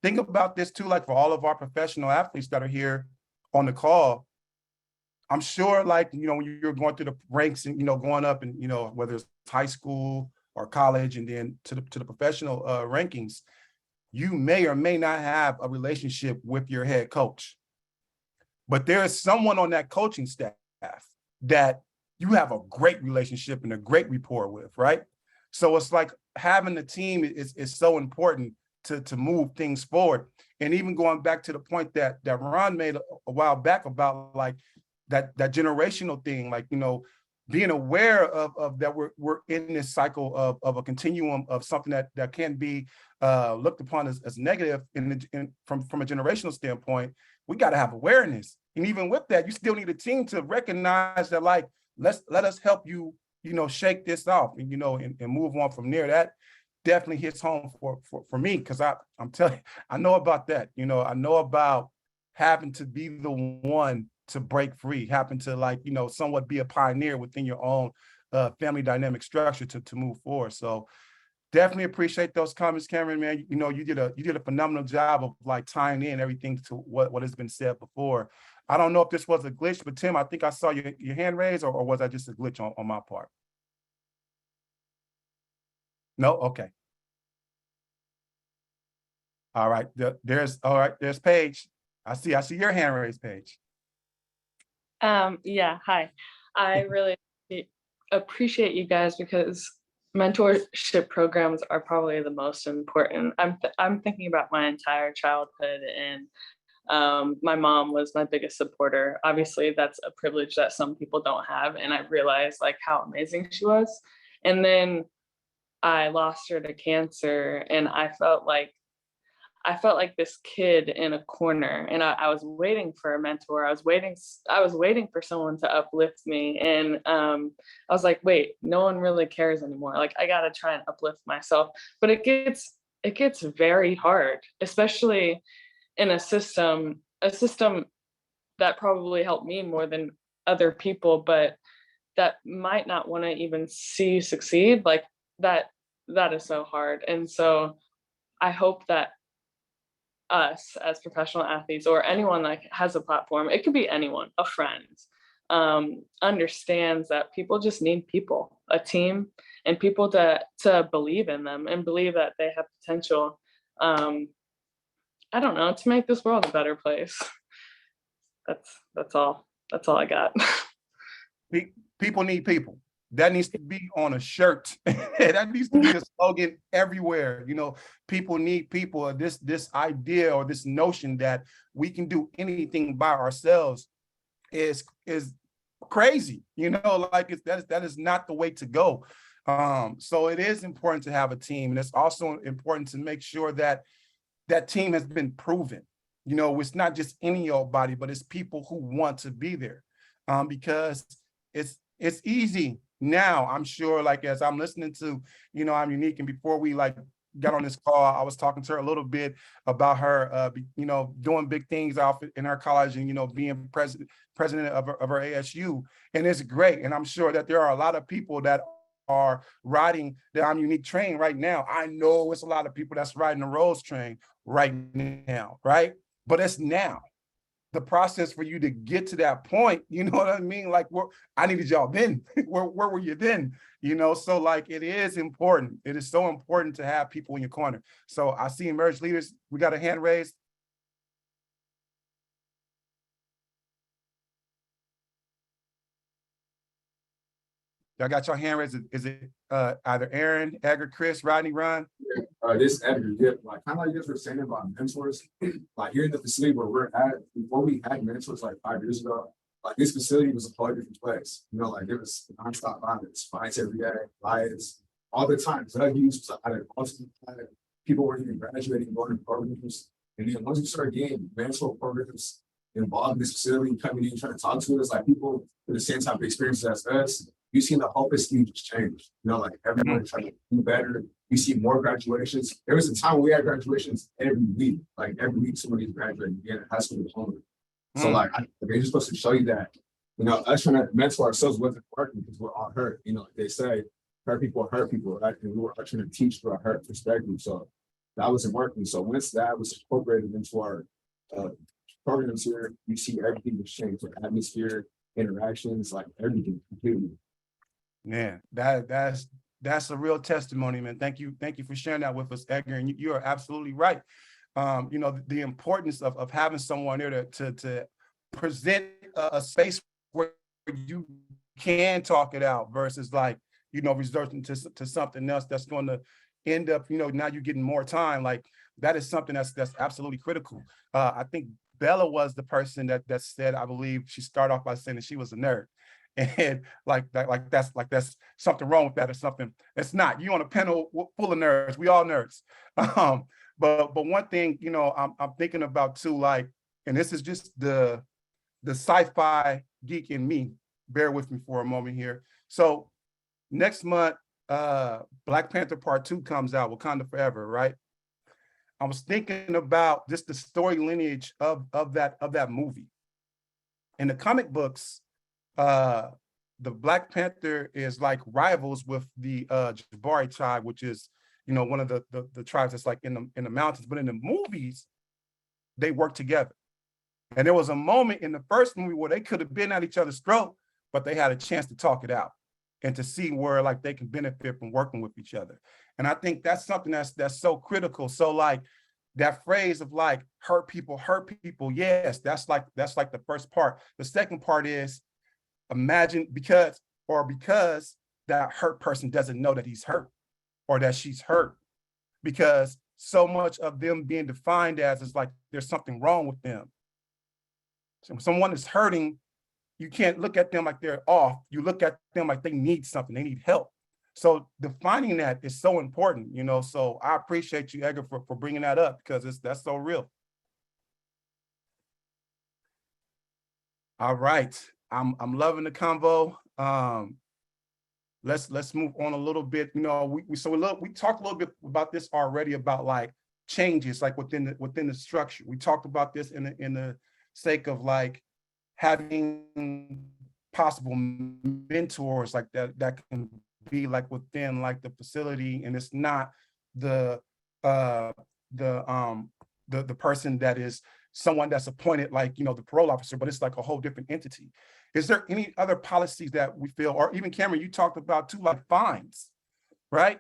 think about this too, like for all of our professional athletes that are here on the call. I'm sure like, when you're going through the ranks and, going up and, whether it's high school or college and then to the professional rankings, you may or may not have a relationship with your head coach. But there is someone on that coaching staff that you have a great relationship and a great rapport with, right? So it's like having a team is so important to move things forward. And even going back to the point that Ron made a while back about like that generational thing, like, being aware of that we're in this cycle of a continuum of something that can be looked upon as negative from a generational standpoint. We got to have awareness. And even with that, you still need a team to recognize that, like, let us help you, shake this off and, and move on from there. That definitely hits home for me, because I'm telling you, I know about that. I know about having to be the one to break free, happen to like, somewhat be a pioneer within your own family dynamic structure to move forward. So definitely appreciate those comments, Cameron, man. You did a phenomenal job of like tying in everything to what has been said before. I don't know if this was a glitch, but Tim, I think I saw your hand raised, or was that just a glitch on my part? No? Okay. All right. There's Paige. I see your hand raised, Paige. Yeah, hi. I really appreciate you guys, because mentorship programs are probably the most important. I'm thinking about my entire childhood, and my mom was my biggest supporter. Obviously, that's a privilege that some people don't have, and I realized like how amazing she was. And then I lost her to cancer, and I felt like this kid in a corner, and I was waiting for a mentor. I was waiting for someone to uplift me. And I was like, wait, no one really cares anymore. Like, I got to try and uplift myself. But it gets very hard, especially in a system that probably helped me more than other people, but that might not want to even see you succeed. Like that is so hard. And so I hope that us as professional athletes, or anyone that has a platform, it could be anyone, a friend, understands that people just need people, a team, and people to believe in them and believe that they have potential. I don't know, to make this world a better place. That's all I got. People need people. That needs to be on a shirt. That needs to be a slogan everywhere. You know, people need people. This idea or this notion that we can do anything by ourselves is crazy. You know, like that is not the way to go. So it is important to have a team, and it's also important to make sure that that team has been proven. You know, it's not just any old body, but it's people who want to be there, because it's easy now. I'm sure, like as I'm listening to, you know, I'm Unique, and before we like got on this call, I was talking to her a little bit about her, you know, doing big things out in her college, and you know, being president of her ASU, and it's great. And I'm sure that there are a lot of people that are riding the I'm Unique train right now. I know it's a lot of people that's riding the Rose train right now, right? But it's now. The process for you to get to that point, you know what I mean? Like, I needed y'all then. where were you then? You know, so like it is important. It is so important to have people in your corner. So I see emerged leaders. We got a hand raised. Y'all got your hand raised. Is it either Aaron, Edgar, Chris, Rodney, Ron? This Edgar, yeah, like kind of like you guys were saying about mentors, like here in the facility where we're at, before we had mentors like 5 years ago, like this facility was a totally different place. You know, like there was nonstop violence, fights every day, riots, all the time. Drug use was out of Austin. People weren't even graduating, going to programs. And then once you start getting mentor programs involved in this facility, coming in, trying to talk to us, like people with the same type of experiences as us, you see the whole scheme just change. You know, like everyone trying to do better. You see more graduations. There was a time when we had graduations every week. Like every week, somebody's graduating again in high school with homework. So like, they're just supposed to show you that, you know, us trying to mentor ourselves wasn't working because we're all hurt. You know, like they say, hurt people, right? And we were trying to teach through our hurt perspective. So that wasn't working. So once that was incorporated into our programs here, you see everything was changed. The atmosphere, interactions, like everything completely. Man, that's a real testimony, man. Thank you for sharing that with us, Edgar. And you are absolutely right. You know, the importance of having someone there to present a space where you can talk it out versus like, you know, resorting to something else that's going to end up, you know, now you're getting more time. Like that is something that's absolutely critical. I think Bella was the person that said, I believe she started off by saying that she was a nerd. And that's something wrong with that or something. It's not. You on a panel full of nerds. We all nerds. But one thing, you know, I'm thinking about too, like, and this is just the sci-fi geek in me. Bear with me for a moment here. So next month, Black Panther Part 2 comes out, Wakanda Forever, right? I was thinking about just the story lineage of that movie. In the comic books, the Black Panther is like rivals with the Jabari tribe, which is, you know, one of the tribes that's like in the mountains. But in the movies, they work together. And there was a moment in the first movie where they could have been at each other's throat, but they had a chance to talk it out and to see where like they can benefit from working with each other. And I think that's something that's so critical. So like that phrase of like hurt people, yes, that's like the first part. The second part is imagine because that hurt person doesn't know that he's hurt or that she's hurt, because so much of them being defined as is like there's something wrong with them. So when someone is hurting, you can't look at them like they're off. You look at them like they need something, they need help. So defining that is so important, you know. So I appreciate you, Edgar, for bringing that up, because that's so real. All right, I'm loving the convo. Let's move on a little bit. You know, we talked a little bit about this already, about like changes like within the structure. We talked about this in the sake of like having possible mentors like that can be like within like the facility, and it's not the person that is someone that's appointed, like, you know, the parole officer, but it's like a whole different entity. Is there any other policies that we feel, or even Cameron, you talked about too, like fines, right?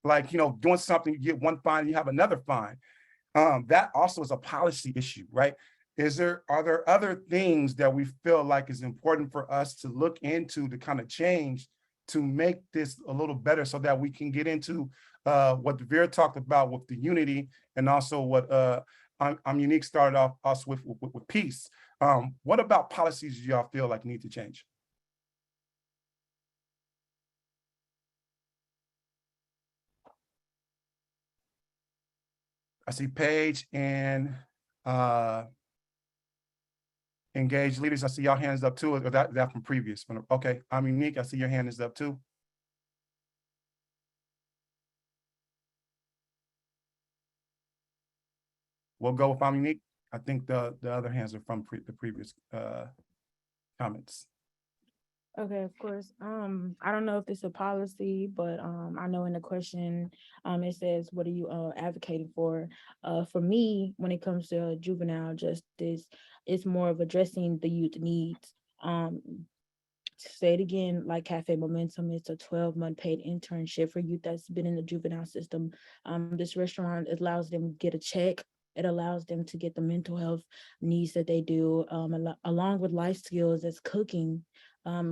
Like, you know, doing something, you get one fine, you have another fine. That also is a policy issue, right? Are there other things that we feel like is important for us to look into to kind of change to make this a little better so that we can get into what Devere talked about with the unity, and also what I'm Unique started off us with peace. What about policies do y'all feel like need to change? I see Paige and engaged leaders. I see y'all hands up too. Or that from previous. Okay, I'm Unique. I see your hand is up too. We'll go with I'm Unique. I think the other hands are from the previous comments. Okay, of course. I don't know if this is a policy, but I know in the question, it says, what are you advocating for? For me, when it comes to juvenile justice, it's more of addressing the youth needs. To say it again, like Cafe Momentum, it's a 12-month paid internship for youth that's been in the juvenile system. This restaurant allows them to get a check. It allows them to get the mental health needs that they do, along with life skills as cooking.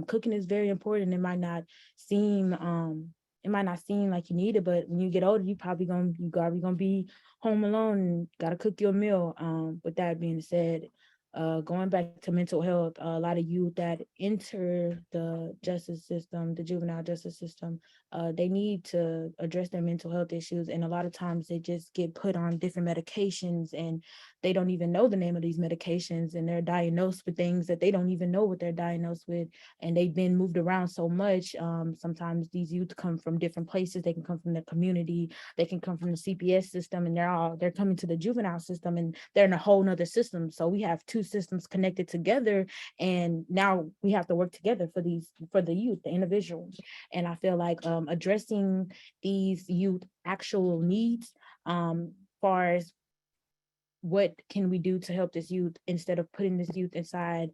Cooking is very important. It might not seem like you need it, but when you get older, you probably gonna be home alone and gotta cook your meal. With that being said, going back to mental health, a lot of youth that enter the justice system, the juvenile justice system, they need to address their mental health issues. And a lot of times they just get put on different medications and they don't even know the name of these medications, and they're diagnosed with things that they don't even know what they're diagnosed with. And they've been moved around so much. Sometimes these youth come from different places. They can come from the community, they can come from the CPS system, and they're coming to the juvenile system, and they're in a whole nother system. So we have two systems connected together, and now we have to work together for the youth, the individuals. And I feel like addressing these youth actual needs, far as what can we do to help this youth, instead of putting this youth inside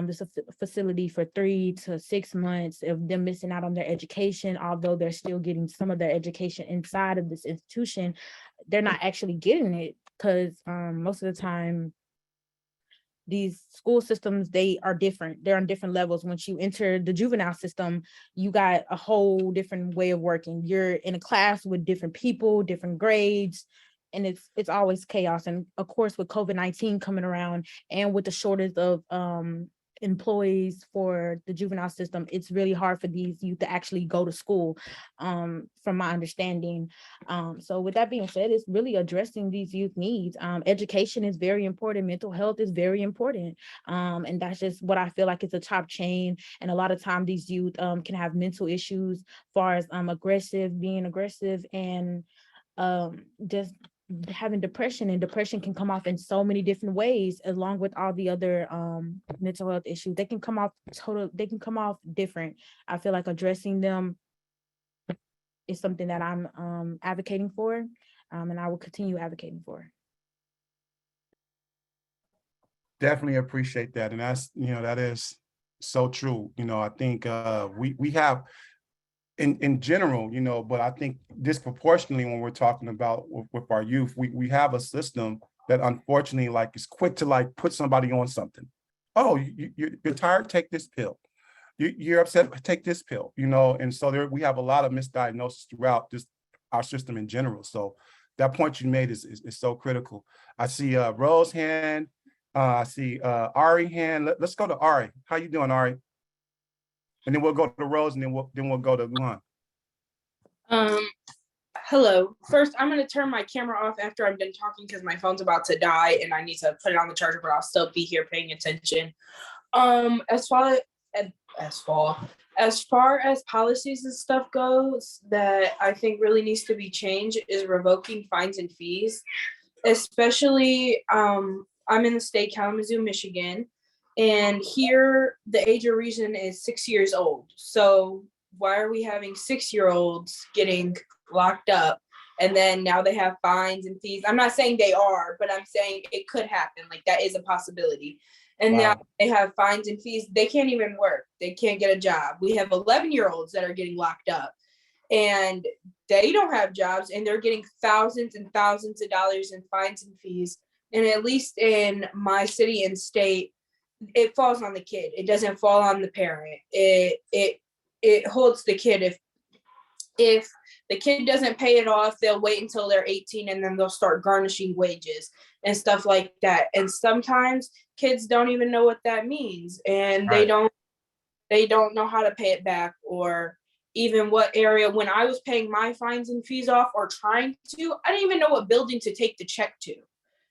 this facility for 3 to 6 months of them missing out on their education. Although they're still getting some of their education inside of this institution, they're not actually getting it, because most of the time these school systems, they are different. They're on different levels. Once you enter the juvenile system, you got a whole different way of working. You're in a class with different people, different grades, and it's always chaos. And of course, with COVID-19 coming around, and with the shortage of employees for the juvenile system, it's really hard for these youth to actually go to school, from my understanding. So with that being said, it's really addressing these youth needs. Education is very important. Mental health is very important. And that's just what I feel like it's a top chain. And a lot of time these youth can have mental issues, far as being aggressive, and just having depression. And depression can come off in so many different ways, along with all the other mental health issues. They can come off different. I feel like addressing them is something that I'm advocating for, and I will continue advocating for. Definitely appreciate that. And that's, that is so true. I think we have in general, but I think disproportionately when we're talking about with our youth, we have a system that unfortunately is quick to put somebody on something. Oh, you're tired, take this pill. You're upset, take this pill, and so we have a lot of misdiagnosis throughout our system in general. So that point you made is so critical. I see Rose hand. I see Ari hand. Let's go to Ari. How you doing, Ari? And then we'll go to Rose, and then we'll go to Luan. Hello. First, I'm going to turn my camera off after I'm done talking because my phone's about to die and I need to put it on the charger, but I'll still be here paying attention. As far as policies and stuff goes, that I think really needs to be changed is revoking fines and fees. Especially, I'm in the state Kalamazoo, Michigan, and here the age of reason is 6 years old. So why are we having 6-year-olds getting locked up, and then now they have fines and fees? I'm not saying they are, but I'm saying it could happen. That is a possibility. And now they have fines and fees. They can't even work. They can't get a job. We have 11-year-olds that are getting locked up, and they don't have jobs, and they're getting thousands and thousands of dollars in fines and fees. And at least in my city and state, it falls on the kid. It doesn't fall on the parent. It it holds the kid. If the kid doesn't pay it off, they'll wait until they're 18 and then they'll start garnishing wages and stuff like that. And sometimes kids don't even know what that means, and they don't know how to pay it back, or even what area. When I was paying my fines and fees off or trying to, I didn't even know what building to take the check to.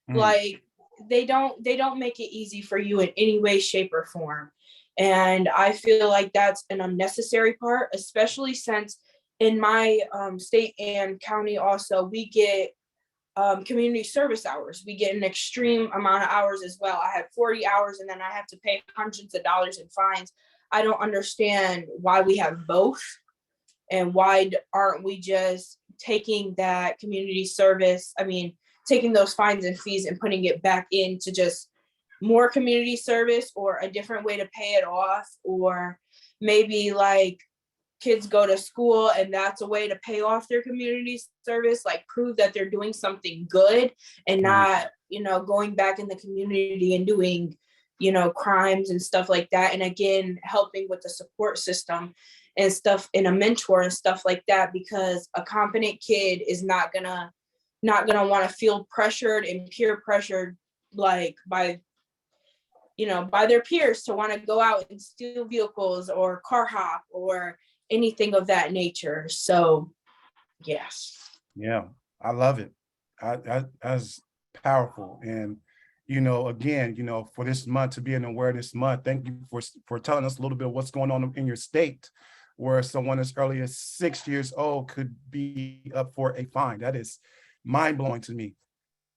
Like they don't make it easy for you in any way, shape, or form. And I feel like that's an unnecessary part, especially since in my state and county also, we get community service hours. We get an extreme amount of hours as well. I have 40 hours and then I have to pay hundreds of dollars in fines. I don't understand why we have both, and why aren't we just taking that community service, taking those fines and fees and putting it back into just more community service, or a different way to pay it off, or maybe like kids go to school and that's a way to pay off their community service, like prove that they're doing something good and not, going back in the community and doing, crimes and stuff like that. And again, helping with the support system and stuff, and a mentor and stuff like that, because a competent kid is not gonna want to feel pressured and peer pressured, like by their peers, to want to go out and steal vehicles or car hop or anything of that nature. So yes. Yeah, I love it. That's powerful. And, again, for this month to be an awareness month, thank you for telling us a little bit of what's going on in your state, where someone as early as 6 years old could be up for a fine. That is mind blowing to me.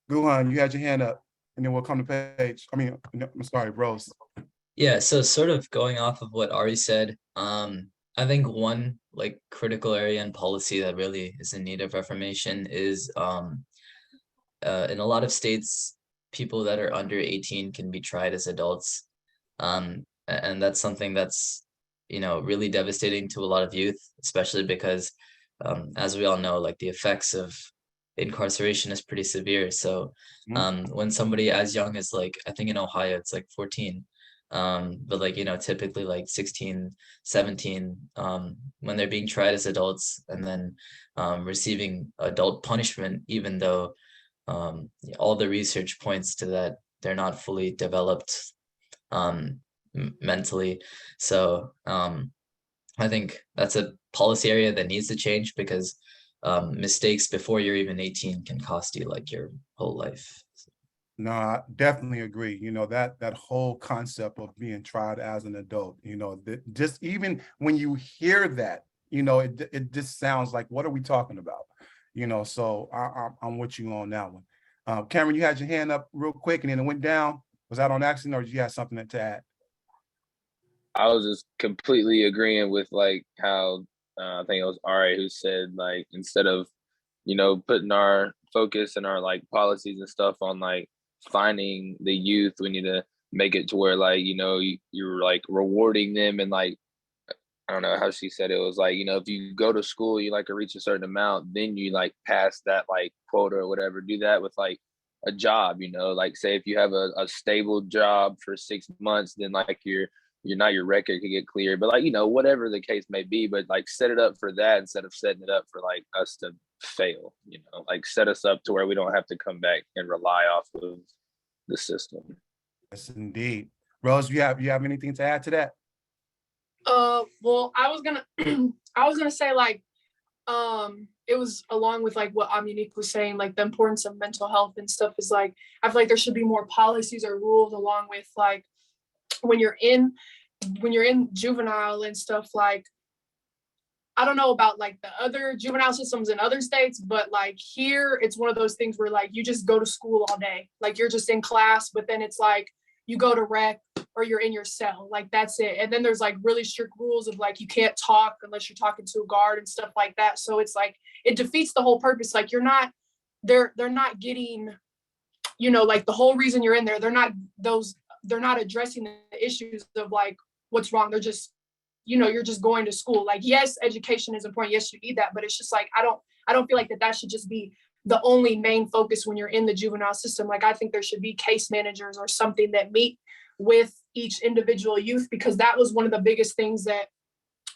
Guhan, you had your hand up, and then we'll come to Paige. I'm sorry, Rose. Yeah, so sort of going off of what Ari said, I think one like critical area in policy that really is in need of reformation is in a lot of states, people that are under 18 can be tried as adults. And that's something that's, really devastating to a lot of youth, especially because as we all know, like the effects of incarceration is pretty severe. So when somebody as young as like, I think in Ohio, it's like 14, but like, typically like 16, 17, when they're being tried as adults and then receiving adult punishment, even though all the research points to that they're not fully developed mentally. So I think that's a policy area that needs to change, because mistakes before you're even 18 can cost you like your whole life. No, I definitely agree. That whole concept of being tried as an adult, just even when you hear that, it just sounds like, what are we talking about? So I'm with you on that one. Cameron, you had your hand up real quick and then it went down. Was that on accident, or did you have something to add? I was just completely agreeing with like how I think it was Ari who said, like, instead of, putting our focus and our like policies and stuff on like finding the youth, we need to make it to where like, you're like rewarding them, and like, I don't know how she said it, was like, if you go to school, you like reach a certain amount, then you like pass that like quota or whatever. Do that with like a job, like say if you have a stable job for 6 months, then like your record could get cleared, but like, whatever the case may be, but like set it up for that instead of setting it up for like us to fail, like set us up to where we don't have to come back and rely off of the system. Yes, indeed. Rose, you have anything to add to that? Well, I was gonna say like, it was along with like what Aminique was saying, like the importance of mental health and stuff is like, I feel like there should be more policies or rules along with like, when you're in juvenile and stuff, like, I don't know about like the other juvenile systems in other states, but like here, it's one of those things where like you just go to school all day, like you're just in class, but then it's like you go to rec or you're in your cell, like that's it. And then there's like really strict rules of like you can't talk unless you're talking to a guard and stuff like that. So it's like it defeats the whole purpose. Like they're not getting, like the whole reason you're in there, they're not addressing the issues of like what's wrong. They're just, you're just going to school. Like, yes, education is important. Yes, you need that, but it's just like, I don't feel like that should just be the only main focus when you're in the juvenile system. Like, I think there should be case managers or something that meet with each individual youth, because that was one of the biggest things that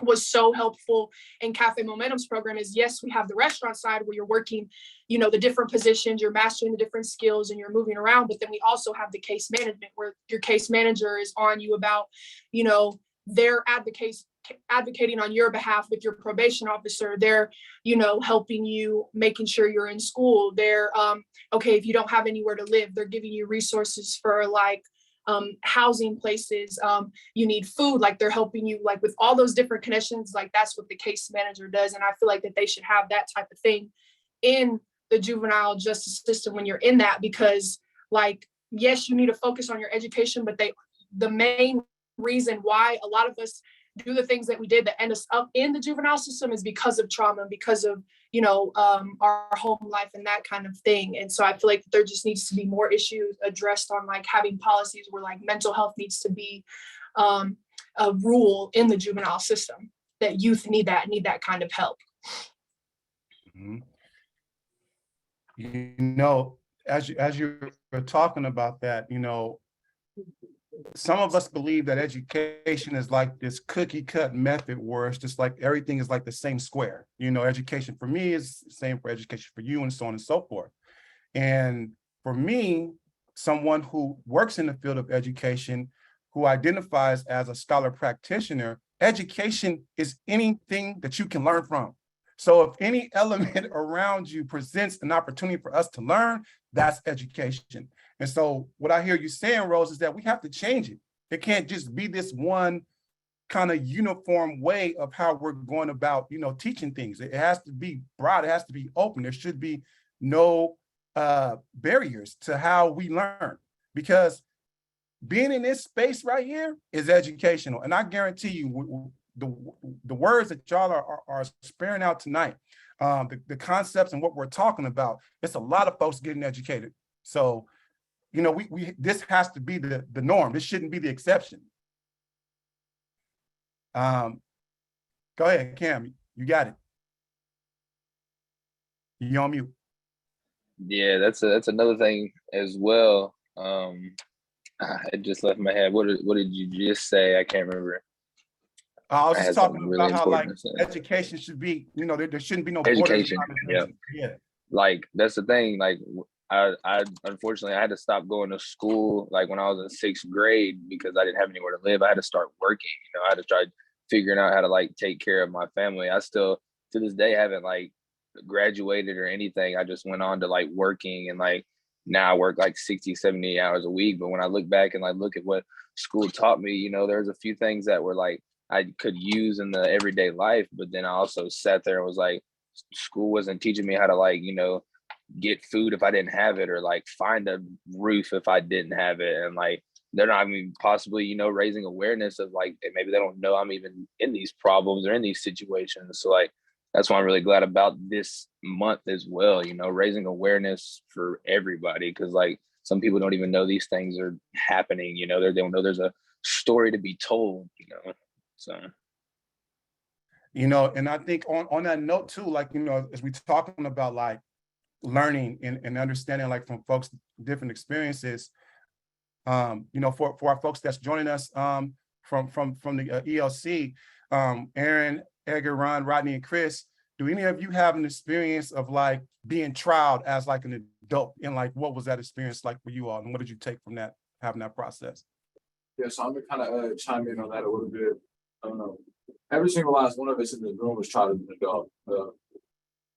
was so helpful in Cafe Momentum's program is, yes, we have the restaurant side where you're working, you know, the different positions, you're mastering the different skills and you're moving around. But then we also have the case management where your case manager is on you about, you know, they're advocating on your behalf with your probation officer. They're, you know, helping you, making sure you're in school. They're, okay, if you don't have anywhere to live, they're giving you resources for like housing places. You need food, like they're helping you like with all those different connections. Like that's what the case manager does. And I feel like that they should have that type of thing in the juvenile justice system when you're in that, because like, yes, you need to focus on your education, but the main reason why a lot of us do the things that we did that end us up in the juvenile system is because of trauma, because of, you know, our home life and that kind of thing. And so I feel like there just needs to be more issues addressed on like having policies where like mental health needs to be a rule in the juvenile system, that youth need that kind of help. Mm-hmm. You know, as you're talking about that, you know, some of us believe that education is like this cookie cut method where it's just like everything is like the same square. You know, education for me is the same for education for you and so on and so forth. And for me, someone who works in the field of education, who identifies as a scholar practitioner, education is anything that you can learn from. So if any element around you presents an opportunity for us to learn, that's education. And so what I hear you saying, Rose, is that we have to change it. It can't just be this one kind of uniform way of how we're going about, you know, teaching things. It has to be broad. It has to be open. There should be no barriers to how we learn, because being in this space right here is educational. And I guarantee you, the words that y'all are sparing out tonight, the concepts and what we're talking about, it's a lot of folks getting educated. So, you know, this has to be the norm. This shouldn't be the exception. Go ahead, Cam, you got it. You're on mute. Yeah, that's another thing as well. It just left my head. What did you just say? I can't remember. I was just talking about how like education should be, you know, there shouldn't be no education. Yeah. Yeah. Like that's the thing. Like I unfortunately I had to stop going to school like when I was in 6th grade because I didn't have anywhere to live. I had to start working. You know, I had to try figuring out how to like take care of my family. I still to this day haven't like graduated or anything. I just went on to like working, and like now I work like 60, 70 hours a week. But when I look back and like look at what school taught me, you know, there's a few things that were like I could use in the everyday life. But then I also sat there and was like, school wasn't teaching me how to like, you know, get food if I didn't have it, or like find a roof if I didn't have it. And like they're not even possibly, you know, raising awareness of like maybe they don't know I'm even in these problems or in these situations. So like that's why I'm really glad about this month as well, you know, raising awareness for everybody, because like some people don't even know these things are happening, you know, they don't know there's a story to be told, you know. So you know, and I think on that note too, like, you know, as we talking about like learning and understanding like from folks different experiences, you know, for our folks that's joining us from the ELC, Aaron, Edgar, Ron, Rodney, and Chris, do any of you have an experience of like being trialed as like an adult, and like what was that experience like for you all, and what did you take from that, having that process? Yeah, so I'm gonna kind of chime in on that a little bit. Every single last one of us in the room was tried as an adult.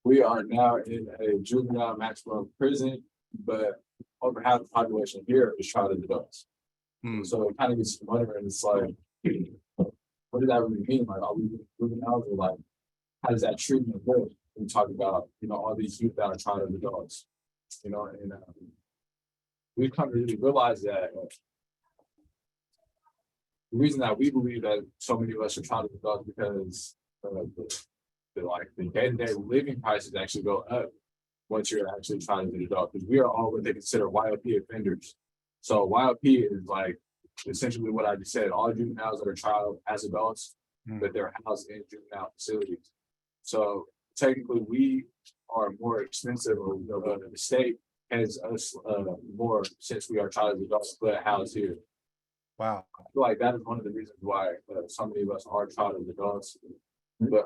We are now in a juvenile maximum prison, but over half the population here is tried as adults. So it kind of gets wondering, it's like, what does that really mean? Like, are we juveniles, or like, how does that treatment work? We talk about, you know, all these youth that are tried as adults, you know, and we've come to really realize that the reason that we believe that so many of us are tried as adults because the day-to-day living prices actually go up once you're actually trying to be an adult, because we are all what they consider YOP offenders. So YOP is like essentially what I just said, all juveniles that are tried as adults, but they're housed in juvenile facilities. So technically we are more expensive, or the state pays us more since we are tried as adults but housed here. Wow. I feel like that is one of the reasons why so many of us are child of adults. But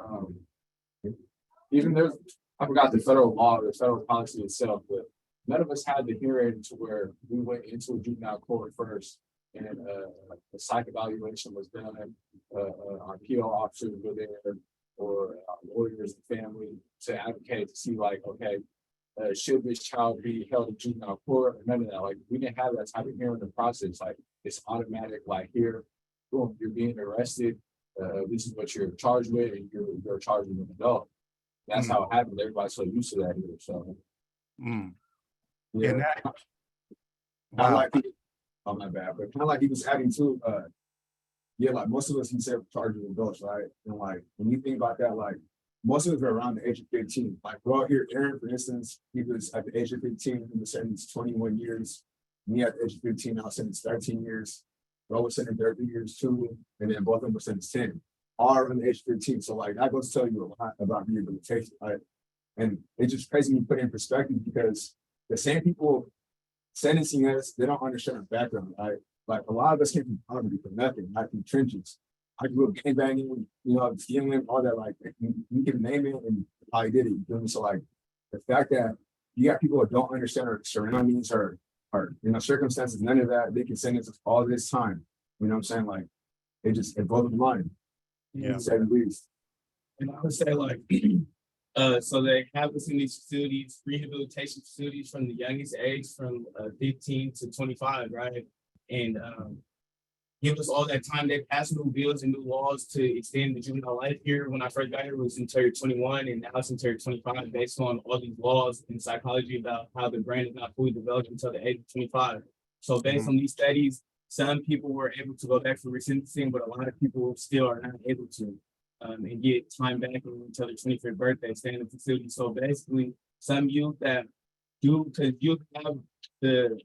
even there's, I forgot the federal law, the federal policy itself, but none of us had the hearing to where we went into a juvenile court first and a psych evaluation was done. Our PO officers were there, or lawyers and family to advocate to see like, okay, should this child be held in juvenile court? None of that. Like we didn't have that type of hearing the process. Like it's automatic. Like here, boom, you're being arrested. This is what you're charged with, and you're charged with an adult. That's how it happened. Everybody's so used to that here. So yeah. And that, wow. Like oh my bad, but kind of like he was adding to yeah, like most of us he said charged with adults, right? And like when you think about that, like most of us are around the age of 15. Like we're out here, Aaron, for instance, he was at the age of 15, he was sentenced 21 years. Me at the age of 15, I was sentenced 13 years. Ro was sentenced 30 years too, and then both of them were sentenced 10. All around the age of 15. So like that goes to tell you a lot about rehabilitation, right? And it's just crazy when you put it in perspective because the same people sentencing us, they don't understand our background, right? Like a lot of us came from poverty, from nothing, like from trenches. I grew up gangbanging, you know, stealing, all that, like you can name it and how I did it. You feel me? So like the fact that you got people that don't understand our surroundings or you know, circumstances, none of that, they can sentence us all this time. You know what I'm saying? Like it blows my mind. Yeah. To say the least. And I would say like, so they have us in these facilities, rehabilitation facilities from the youngest age, from 15 to 25, right? And give us all that time. They passed new bills and new laws to extend the juvenile life here. When I first got here, it was until 21, and now it's until 25, based on all these laws in psychology about how the brain is not fully developed until the age of 25. So based on these studies, some people were able to go back for resentencing, but a lot of people still are not able to and get time back until their 25th birthday, stay in the facility. So basically, some youth that because youth have the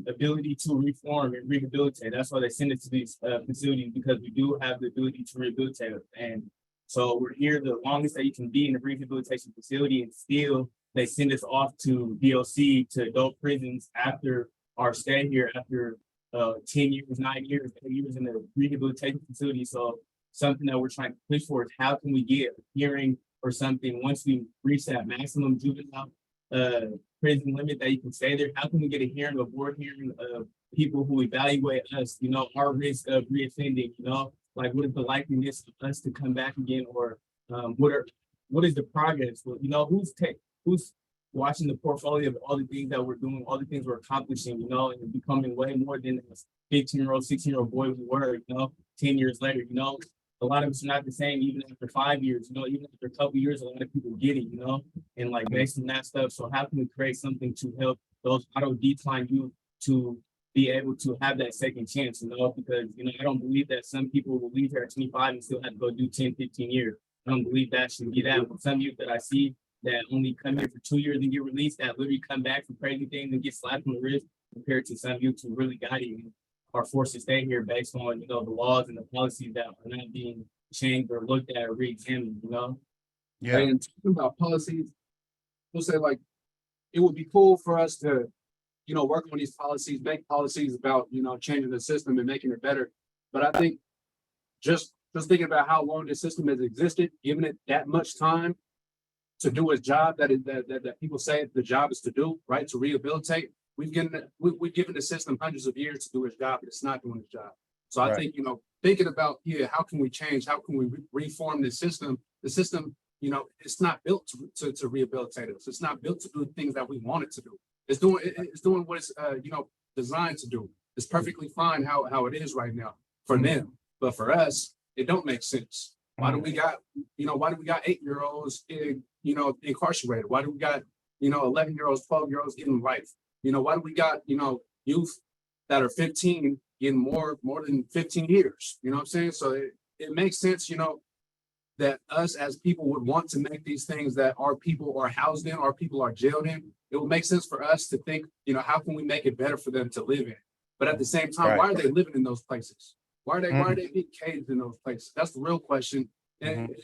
ability to reform and rehabilitate. That's why they send us to these facilities, because we do have the ability to rehabilitate. And so we're here the longest that you can be in a rehabilitation facility, and still they send us off to DOC, to adult prisons after our stay here, after 10 years, 9 years, 8 years in the rehabilitation facility. So something that we're trying to push for is how can we get a hearing or something once we reach that maximum juvenile prison limit that you can stay there? How can we get a hearing, a board hearing of people who evaluate us, you know, our risk of reoffending, you know, like what is the likeliness of us to come back again, or what is the progress? Well, you know, who's watching the portfolio of all the things that we're doing, all the things we're accomplishing, you know, and becoming way more than a 15-year-old, 16-year-old boy we were, you know, 10 years later, you know. A lot of us are not the same even after 5 years, you know, even after a couple of years, a lot of people get it, you know, and like based on that stuff. So how can we create something to help those auto decline youth to be able to have that second chance, you know, because, you know, I don't believe that some people will leave here at 25 and still have to go do 10, 15 years. I don't believe that should be that. With some youth that I see that only come here for 2 years and get released, that literally come back for crazy things and get slapped on the wrist, compared to some youth who really got it and are forced to stay here based on, you know, the laws and the policies that are not being changed or looked at or re-examined, you know? Yeah. And talking about policies, we'll say like, it would be cool for us to, you know, work on these policies, make policies about, you know, changing the system and making it better. But I think just thinking about how long this system has existed, giving it that much time to do its job that people say the job is to do, right? To rehabilitate. We've given the system hundreds of years to do its job, but it's not doing its job. So I think, you know, thinking about, how can we change? How can we reform the system? The system, you know, it's not built to rehabilitate us. It's not built to do things that we want it to do. It's doing what it's, you know, designed to do. It's perfectly fine how it is right now for them. But for us, it don't make sense. Why do we got 8-year-olds you know, incarcerated? Why do we got, you know, 11-year-olds, 12-year-olds getting life? You know, why do we got, you know, youth that are 15 getting more than 15 years? You know what I'm saying? So it makes sense, you know, that us as people would want to make these things that our people are housed in, our people are jailed in. It would make sense for us to think, you know, how can we make it better for them to live in? But at the same time, why are they living in those places? Why are they being caged in those places? That's the real question. And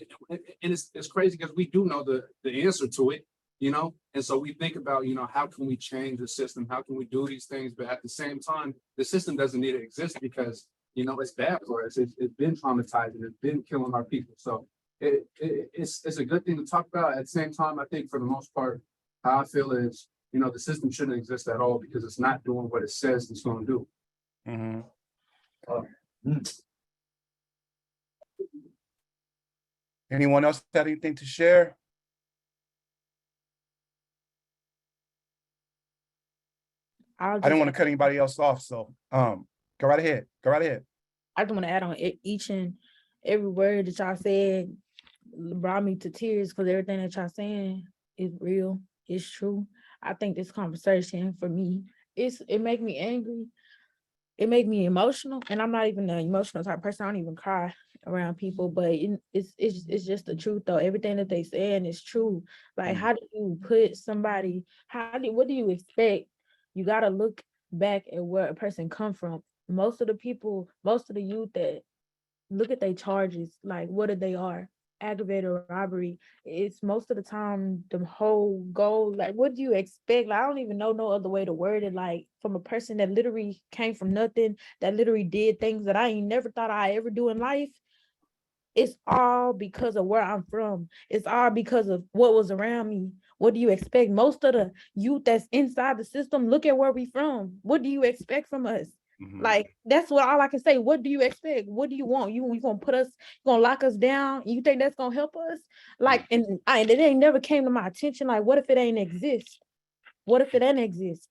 it's crazy because we do know the answer to it, you know? And so we think about, you know, how can we change the system? How can we do these things? But at the same time, the system doesn't need to exist because you know, it's bad for us. It's been traumatizing. It's been killing our people. So it's a good thing to talk about. At the same time, I think for the most part, how I feel is, you know, the system shouldn't exist at all because it's not doing what it says it's going to do. Anyone else got anything to share? I don't want to cut anybody else off, so go right ahead. Go right ahead. I just want to add on each and every word that y'all said brought me to tears because everything that y'all saying is real, it's true. I think this conversation for me, it make me angry, it make me emotional, and I'm not even an emotional type of person. I don't even cry around people, but it's just the truth though. Everything that they saying is true. Like, how do you put somebody? What do you expect? You got to look back at where a person come from. Most of the people, most of the youth that look at their charges, like what they are, aggravated robbery. It's most of the time the whole goal. Like, what do you expect? Like, I don't even know no other way to word it. Like, from a person that literally came from nothing, that literally did things that I ain't never thought I ever do in life. It's all because of where I'm from. It's all because of what was around me. What do you expect? Most of the youth that's inside the system, look at where we from. What do you expect from us? Like, that's what all I can say. What do you expect? What do you want? You gonna put us, you gonna lock us down? You think that's gonna help us? Like, and it ain't never came to my attention. Like, what if it ain't exist? What if it ain't exist?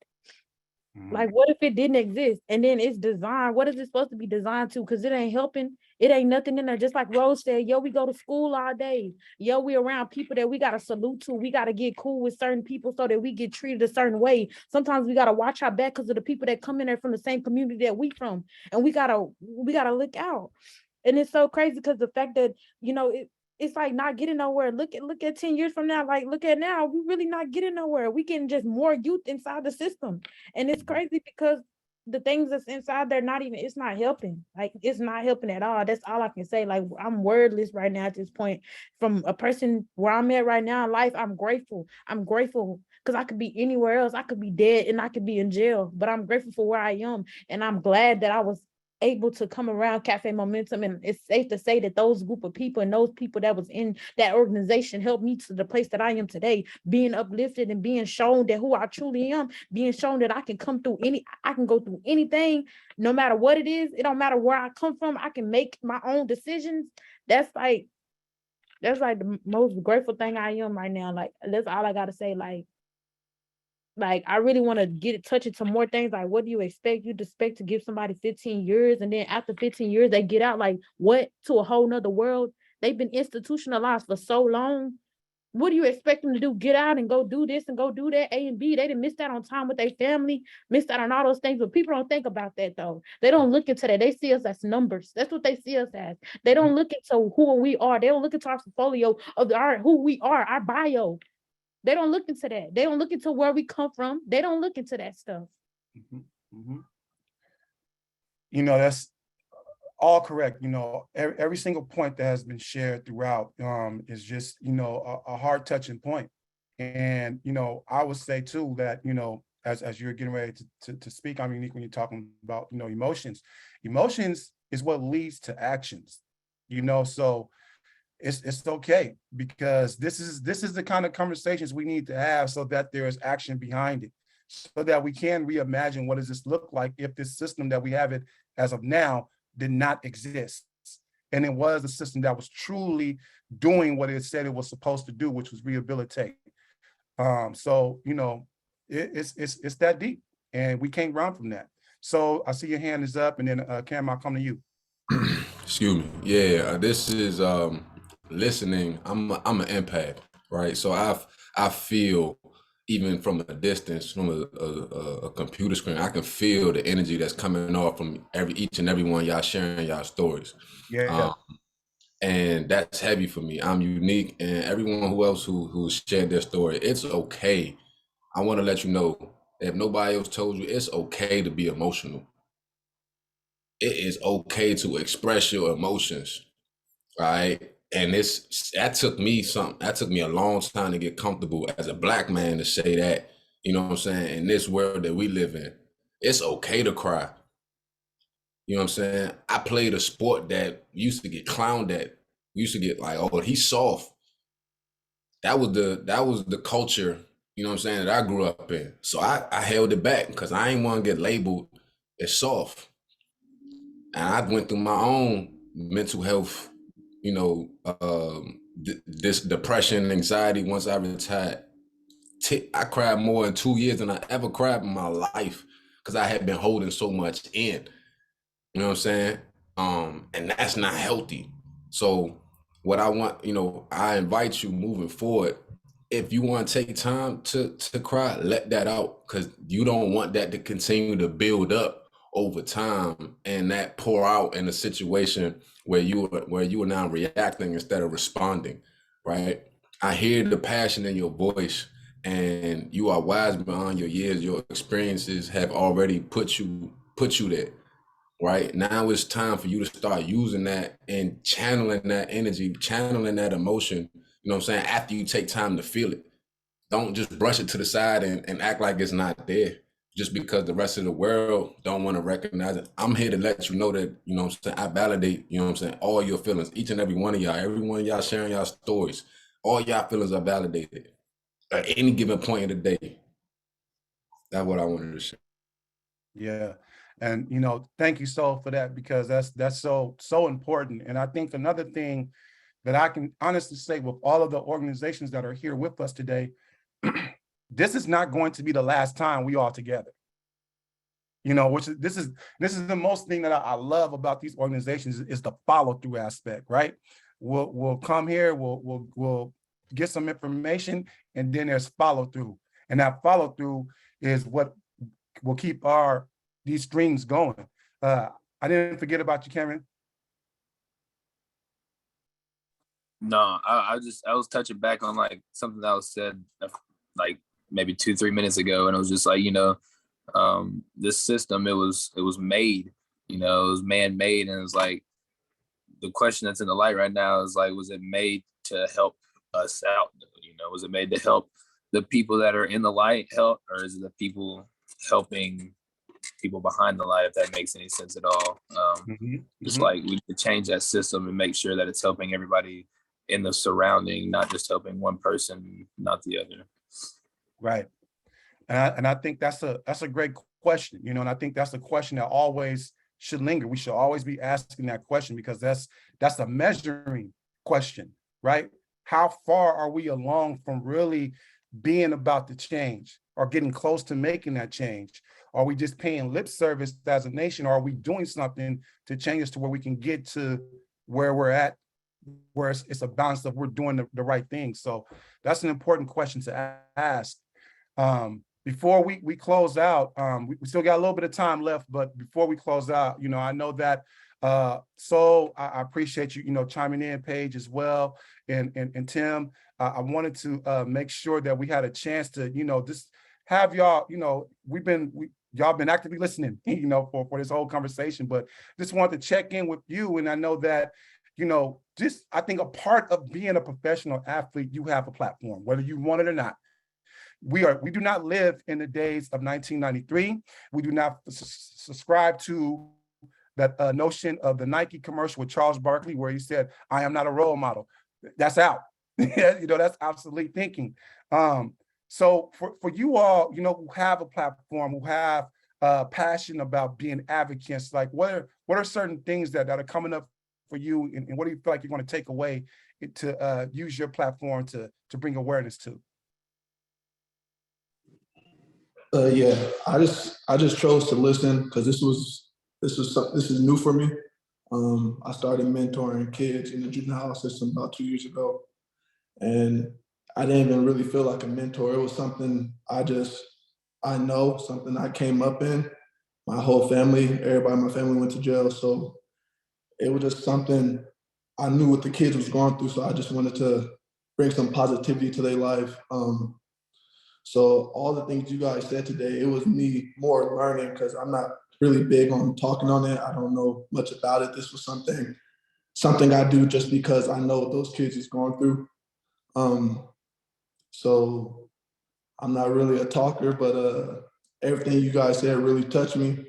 Like, what if it didn't exist? And then it's designed. What is it supposed to be designed to? Because it ain't helping. It ain't nothing in there. Just like Rose said, yo, we go to school all day. Yo, we around people that we got to salute to. We got to get cool with certain people so that we get treated a certain way. Sometimes we got to watch our back because of the people that come in there from the same community that we from. And we gotta look out. And it's so crazy because the fact that, you know, it's like not getting nowhere. Look at 10 years from now, like look at now, we really not getting nowhere. We getting just more youth inside the system. And it's crazy because the things that's inside there, it's not helping. Like, it's not helping at all. That's all I can say. Like, I'm wordless right now at this point. From a person where I'm at right now in life, I'm grateful. I'm grateful because I could be anywhere else. I could be dead and I could be in jail, but I'm grateful for where I am. And I'm glad that I was able to come around Cafe Momentum, and it's safe to say that those group of people and those people that was in that organization helped me to the place that I am today, being uplifted and being shown that who I truly am, being shown that I can go through anything, no matter what it is. It don't matter where I come from. I can make my own decisions. That's like the most grateful thing I am right now. Like, that's all I gotta say. Like, I really want to touch it to more things. Like, what do you expect? You'd expect to give somebody 15 years, and then after 15 years, they get out, like, what? To a whole nother world? They've been institutionalized for so long. What do you expect them to do? Get out and go do this and go do that, A and B. They didn't miss out on time with their family, missed out on all those things, but people don't think about that, though. They don't look into that. They see us as numbers. That's what they see us as. They don't look into who we are. They don't look into our portfolio of who we are, our bio. They don't look into that. They don't look into where we come from. They don't look into that stuff. You know, that's all correct. You know, every single point that has been shared throughout is just, you know, a heart touching point. And, you know, I would say too that, you know, as you're getting ready to speak, I'm unique when you're talking about, you know, emotions. Emotions is what leads to actions, you know, so it's okay, because this is the kind of conversations we need to have so that there is action behind it, so that we can reimagine what does this look like if this system that we have it as of now did not exist, and it was a system that was truly doing what it said it was supposed to do, which was rehabilitate. So, you know, it's that deep, and we can't run from that. So I see your hand is up, and then Cam, I'll come to you. Excuse me. Yeah, this is listening. I'm an empath, right? So I feel, even from a distance, from a computer screen, I can feel the energy that's coming off from each and every one y'all sharing y'all stories. Yeah. And that's heavy for me. I'm unique, and everyone who shared their story, it's okay. I want to let you know, if nobody else told you, it's okay to be emotional. It is okay to express your emotions, right? And that took me a long time to get comfortable as a Black man to say that, you know what I'm saying? In this world that we live in, it's okay to cry. You know what I'm saying? I played a sport that used to get clowned at. We used to get like, oh, he's soft. That was the culture, you know what I'm saying, that I grew up in. So I held it back because I ain't want to get labeled as soft. And I went through my own mental health, you know, this depression, anxiety once I retired. I cried more in 2 years than I ever cried in my life because I had been holding so much in. You know what I'm saying? And that's not healthy. So what I want, you know, I invite you moving forward. If you want to take time to cry, let that out because you don't want that to continue to build up over time and that pour out in a situation where you are now reacting instead of responding, right? I hear the passion in your voice and you are wise beyond your years. Your experiences have already put you there. Right now, it's time for you to start using that and channeling that energy, channeling that emotion. You know what I'm saying? After you take time to feel it, don't just brush it to the side and act like it's not there just because the rest of the world don't want to recognize it. I'm here to let you know that, you know what I'm saying, I validate, you know what I'm saying, all your feelings, each and every one of y'all, every one of y'all sharing y'all stories, all y'all feelings are validated at any given point of the day. That's what I wanted to share. Yeah. And, you know, thank you so for that, because that's so important. And I think another thing that I can honestly say with all of the organizations that are here with us today, this is not going to be the last time we all together. You know, this is the most thing that I love about these organizations is the follow through aspect, right? We'll come here, we'll get some information, and then there's follow through, and that follow through is what will keep these strings going. I didn't forget about you, Cameron. No, I was touching back on like something that was said like maybe 2-3 minutes ago, and it was just like, you know, this system, it was made, you know, it was man-made, and it's like the question that's in the light right now is like, was it made to help us out? You know, was it made to help the people that are in the light help, or is it the people helping people behind the light, if that makes any sense at all? Just like we need to change that system and make sure that it's helping everybody in the surrounding, not just helping one person, not the other. Right. And I think that's a great question, you know, and I think that's a question that always should linger. We should always be asking that question, because that's a measuring question, right? How far are we along from really being about the change or getting close to making that change? Are we just paying lip service as a nation, or are we doing something to change us to where we can get to where we're at, where it's a balance of we're doing the right thing? So that's an important question to ask. Before we close out, we still got a little bit of time left, but before we close out, you know, I know that so I appreciate you, you know, chiming in, Paige, as well, and Tim. I wanted to make sure that we had a chance to, you know, just have y'all, you know, y'all been actively listening, you know, for this whole conversation, but just wanted to check in with you. And I know that, you know, just I think a part of being a professional athlete, you have a platform, whether you want it or not. We do not live in the days of 1993. We do not subscribe to that notion of the Nike commercial with Charles Barkley, where he said, "I am not a role model." That's out. You know, that's obsolete thinking. So for you all, you know, who have a platform, who have passion about being advocates, like what are certain things that are coming up for you, and what do you feel like you're going to take away to use your platform to bring awareness to? Yeah, I just chose to listen because this is new for me. I started mentoring kids in the juvenile system about 2 years ago, and I didn't even really feel like a mentor. It was something I know, something I came up in. My whole family, everybody in my family went to jail, so it was just something I knew what the kids was going through. So I just wanted to bring some positivity to their life. So all the things you guys said today, it was me more learning because I'm not really big on talking on it. I don't know much about it. This was something I do just because I know what those kids is going through. So I'm not really a talker, but everything you guys said really touched me.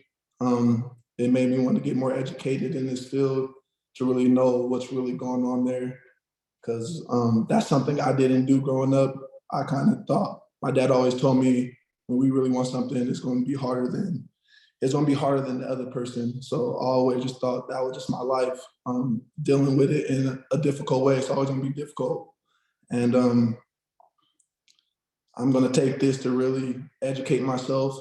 it made me want to get more educated in this field to really know what's really going on there. Because that's something I didn't do growing up. I kind of thought, my dad always told me, when we really want something, it's going to be harder than the other person. So I always just thought that was just my life, dealing with it in a difficult way. It's always going to be difficult. And I'm going to take this to really educate myself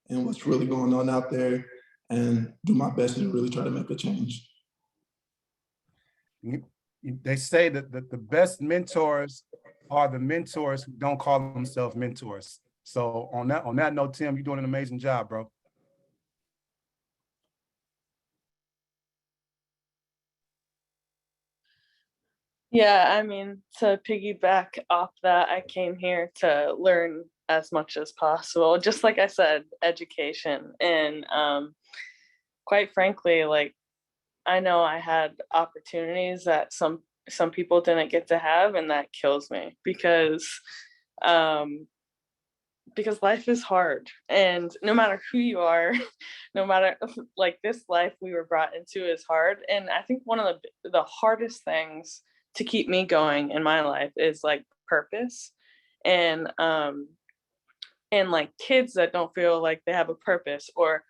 and what's really going on out there and do my best to really try to make a change. They say that the best mentors are the mentors who don't call themselves mentors. So on that note, Tim, you're doing an amazing job, bro. Yeah, I mean, to piggyback off that, I came here to learn as much as possible. Just like I said, education. And quite frankly, like, I know I had opportunities that some people didn't get to have, and that kills me because life is hard, and no matter who you are, no matter, like, this life we were brought into is hard. And I think one of the hardest things to keep me going in my life is like purpose. And like kids that don't feel like they have a purpose, or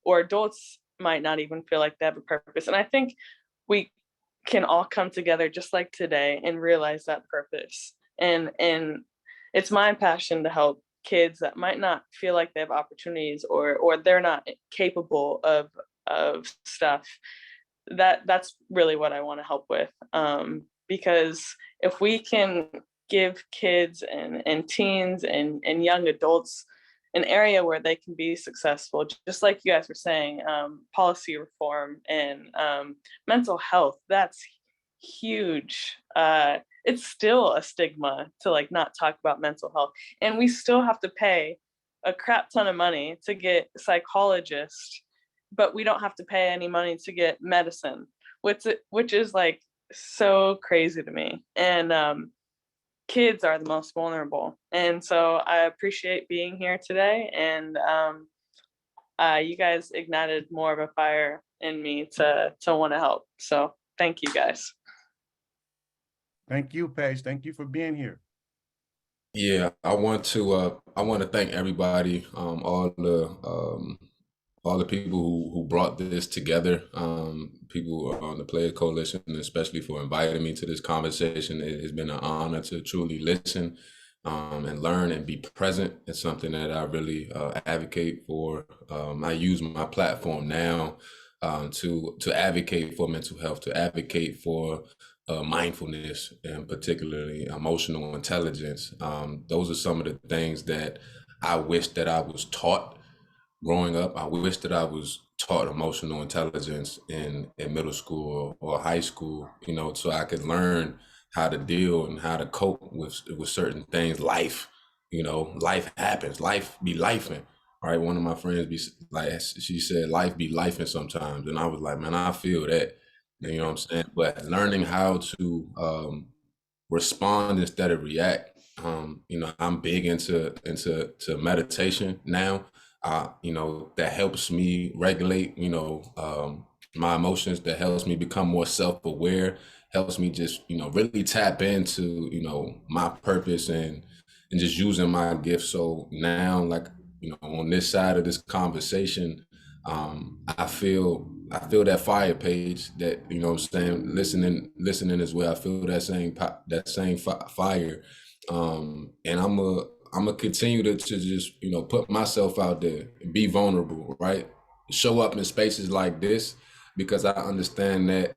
adults might not even feel like they have a purpose. And I think we can all come together just like today and realize that purpose. And it's my passion to help kids that might not feel like they have opportunities, or they're not capable of stuff. That's really what I want to help with. Because if we can give kids and teens and young adults an area where they can be successful, just like you guys were saying, policy reform and mental health, that's huge. It's still a stigma to like not talk about mental health, and we still have to pay a crap ton of money to get psychologists, but we don't have to pay any money to get medicine, which is like so crazy to me. And kids are the most vulnerable. And so I appreciate being here today. And you guys ignited more of a fire in me to want to help. So thank you guys. Thank you, Paige. Thank you for being here. Yeah, I want to thank everybody, all the people who brought this together, people on the Player Coalition, especially for inviting me to this conversation. It has been an honor to truly listen and learn and be present. It's something that I really advocate for. I use my platform now to advocate for mental health, to advocate for mindfulness, and particularly emotional intelligence. Those are some of the things that I wish that I was taught growing up. I wish that I was taught emotional intelligence in middle school or high school, so I could learn how to deal and how to cope with certain things. Life, life happens. Life be lifing. Right? One of my friends be like, she said, "Life be lifing sometimes," and I was like, "Man, I feel that." You know what I'm saying? But learning how to respond instead of react. I'm big into meditation now. That helps me regulate, my emotions, that helps me become more self-aware, helps me just, really tap into, my purpose and just using my gifts. So now, like, on this side of this conversation, I feel that fire, Page, that, what I'm saying, listening as well. I feel that same fire. And I'm gonna continue to just, put myself out there, be vulnerable, right? Show up in spaces like this, because I understand that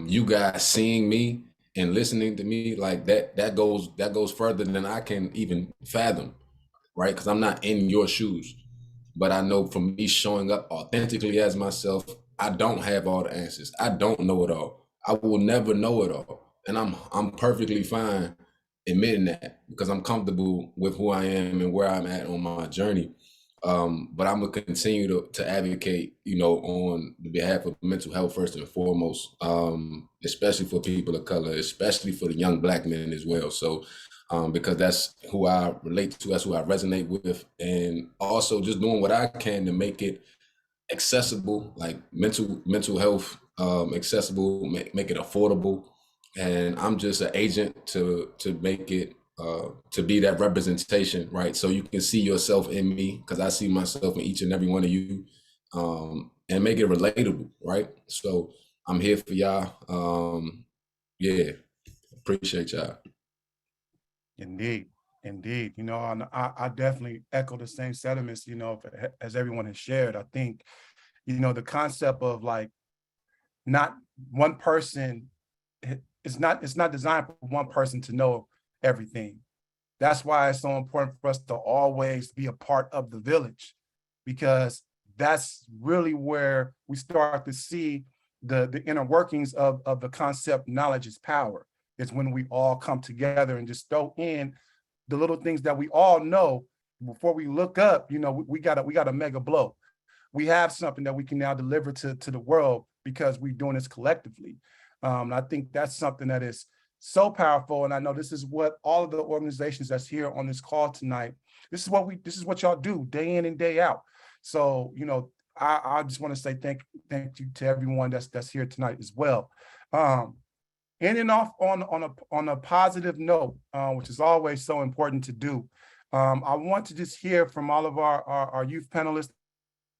you guys seeing me and listening to me, like that goes further than I can even fathom, right? Because I'm not in your shoes. But I know, from me showing up authentically as myself, I don't have all the answers. I don't know it all. I will never know it all. And I'm perfectly fine admitting that, because I'm comfortable with who I am and where I'm at on my journey. But I'm gonna continue to advocate, on the behalf of mental health first and foremost, especially for people of color, especially for the young Black men as well. So, because that's who I relate to, that's who I resonate with, and also just doing what I can to make it accessible, like mental health, accessible, make it affordable. And I'm just an agent to make it to be that representation, right? So you can see yourself in me, because I see myself in each and every one of you, and make it relatable, right? So I'm here for y'all. Yeah, appreciate y'all. Indeed, indeed. You know, and I definitely echo the same sentiments, you know, as everyone has shared. I think, you know, the concept of like not one person, it's not designed for one person to know everything. That's why it's so important for us to always be a part of the village, because that's really where we start to see the inner workings of the concept knowledge is power. It's when we all come together and just throw in the little things that we all know before we look up. You know, we got a mega blow. We have something that we can now deliver to the world because we're doing this collectively. I think that's something that is so powerful. And I know this is what all of the organizations that's here on this call tonight, this is what y'all do day in and day out. So, you know, I just want to say thank you to everyone that's here tonight as well. Ending off on a positive note, which is always so important to do. I want to just hear from all of our youth panelists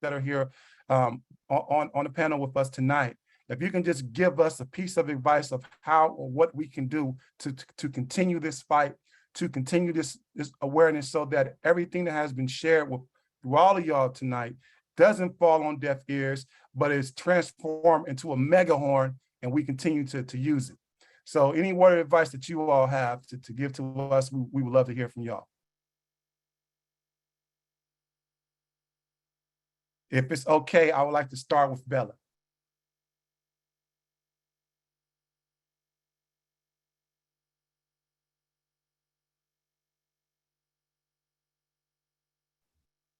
that are here on the panel with us tonight. If you can just give us a piece of advice of how or what we can do to continue this fight, to continue this awareness, so that everything that has been shared through all of y'all tonight doesn't fall on deaf ears, but is transformed into a megahorn, and we continue to use it. So any word of advice that you all have to give to us, we would love to hear from y'all. If it's okay, I would like to start with Bella.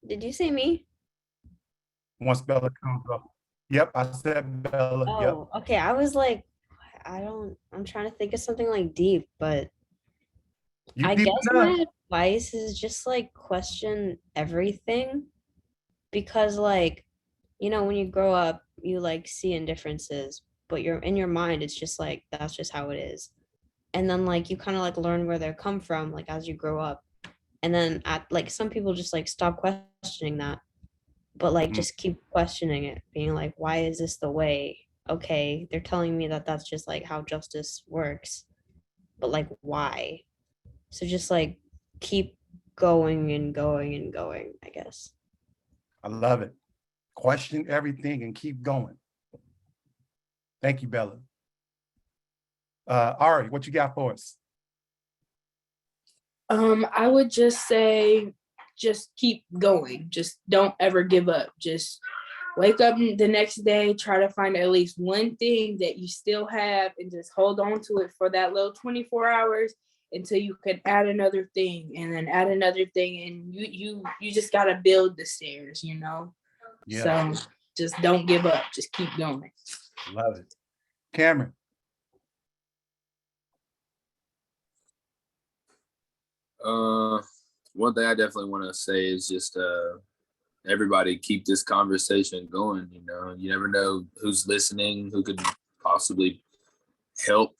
Did you say me? Once Bella comes up. Yep, I said Bella. Yep. Oh, okay. I was like, I'm trying to think of something like deep, but You I deep guess enough. my advice is just like question everything, because like, you know, when you grow up, you like see indifferences, but you're in your mind, it's just like that's just how it is. And then like you kind of like learn where they come from like as you grow up. And then at like some people just like stop questioning that, but like just keep questioning it, being like, why is this the way? Okay, they're telling me that that's just like how justice works, but like why? So just like keep going and going and going, I guess. I love it. Question everything and keep going. Thank you, Bella. Ari, what you got for us? I would just say, just keep going. Just don't ever give up. Just wake up the next day, try to find at least one thing that you still have and just hold on to it for that little 24 hours until you can add another thing and then add another thing. And you just got to build the stairs, you know? Yeah. So just don't give up. Just keep going. Love it. Cameron. One thing I definitely want to say is just everybody keep this conversation going. You know, you never know who's listening, who could possibly help